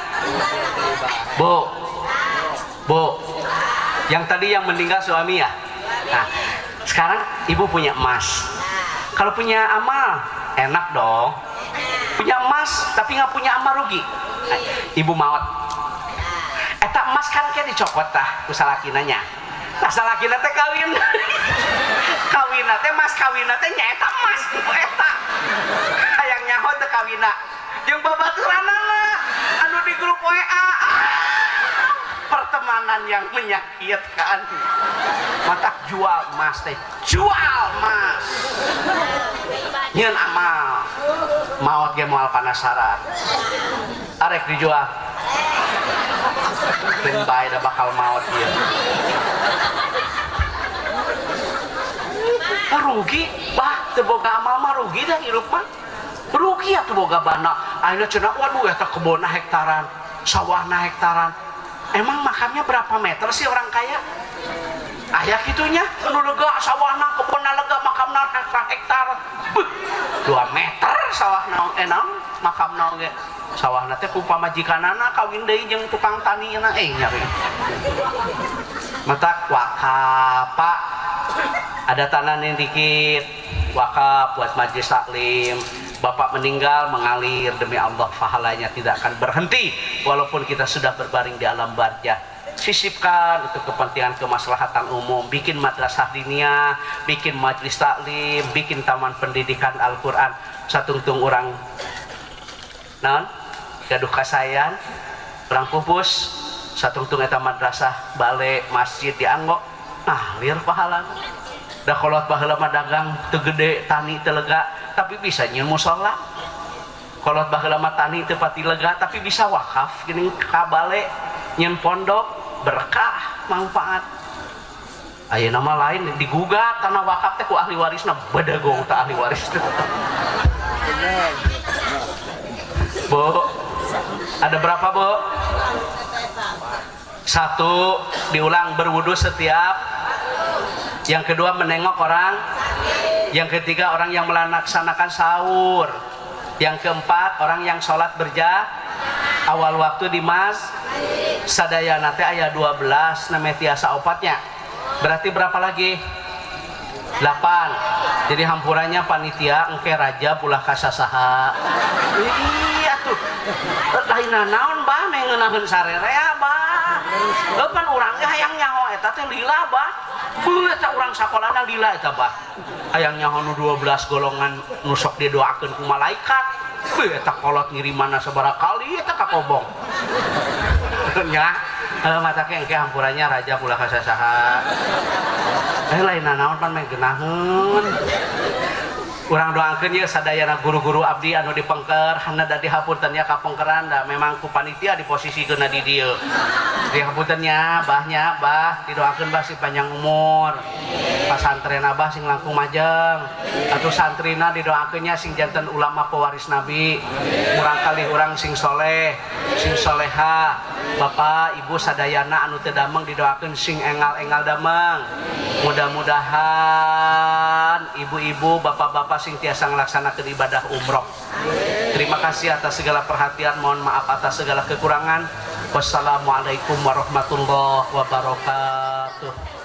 Bu. Yang tadi yang meninggal suami ya. Nah, sekarang ibu punya emas. Kalau punya amal enak dong. Punya emas tapi nggak punya amal rugi. Nah, ibu maut. Eta emas kan kayak dicopot tah ku salakina nya. Nah salakina teh kawin. Kawina teh mas kawina teh nyaeta mas ku eta. Hayang nyaho teh kawina. Jeung babaturanana anu di grup WA. Pertemanan yang menyakitkan. Matak jual mas teh. Jual mas. Nyeun amal. Maot ge moal panasaran. Arek dijual. Ben bae da bakal maot ieu. Rugi, bah teu boga amal mah rugi dah hirup mah. Rugi atuh boga bana. Ayeuna cenah waduh eta kebonna hektaran, sawahna hektaran. Emang makamnya berapa meter sih orang kaya? Aya kitunya, anu lega sawahna, kebonna lega, makamna hektar. 2 meter sawahna enam, makamna ge. Sawahna teh ku pamajikanana kawin deui jeung tukang tanina nyari. Matak wakaf, Pak. Ada tanah yang dikit wakaf buat majelis taklim. Bapak meninggal mengalir demi Allah, pahalanya tidak akan berhenti walaupun kita sudah berbaring di alam barzah. Sisipkan untuk kepentingan kemaslahatan umum, bikin madrasah diniyah, bikin majelis taklim, bikin taman pendidikan Al-Quran. Satungtung orang naon gaduh kasayan orang pupus satungtung eta madrasah bale masjid dianggo ngalir pahalana. Da kolot baheula mah dagang teu gede, tani teu lega, tapi bisa nyeun musala. Kolot baheula mah tani teu pati lega, tapi bisa wakaf geuning ka bale, nyeun pondok, berkah, manfaat. Ayeuna mah lain digugat tanah wakaf teh ku ahli warisna, badagong teh ahli waris teh. Bu, ada berapa Bu? 1, diulang berwudu setiap. Yang kedua menengok orang. Yang ketiga orang yang melaksanakan sahur. Yang keempat orang yang sholat awal waktu di mas. Sadayana teh aya 12 namanya tiasa opatnya. Berarti berapa lagi? 8. Jadi hampurannya panitia engke raja pulah kasasaha. Iya tuh. Lainna naon bah mengeunahkeun sarerea bah. Pan urang ge hayang nyaho eta teh lila bah. Beuh eta urang sakolana lila eta bah. Hayang nyaho nu 12 golongan nu sok didoakeun ku malaikat. Beuh eta kolot ngirimanna sabaraha kali eta kakobong. Nya mata ke engke hampurannya raja pulah kasasaha. Lainna naon pan mengeunaheun. Urang doakeun ye sadayana guru-guru abdi anu dipengker hana da dihapunten nya kapengkeran da memang ku panitia diposisikeun di dieu. Dihapunten nya bahnya bah didoakeun bah si panjang umur. Pasantren abah sing langkung majeng. Atuh santrina didoakeun nya sing janten ulama pewaris nabi. Urang kali urang sing soleh, sing soleha. Bapak Ibu sadayana anu teu dameng didoakeun sing engal-engal dameng. Mudah-mudahan ibu-ibu, bapak-bapak sing tiasa ngelaksanakeun ibadah umroh. Terima kasih atas segala perhatian, mohon maaf atas segala kekurangan. Wassalamualaikum warahmatullahi wabarakatuh.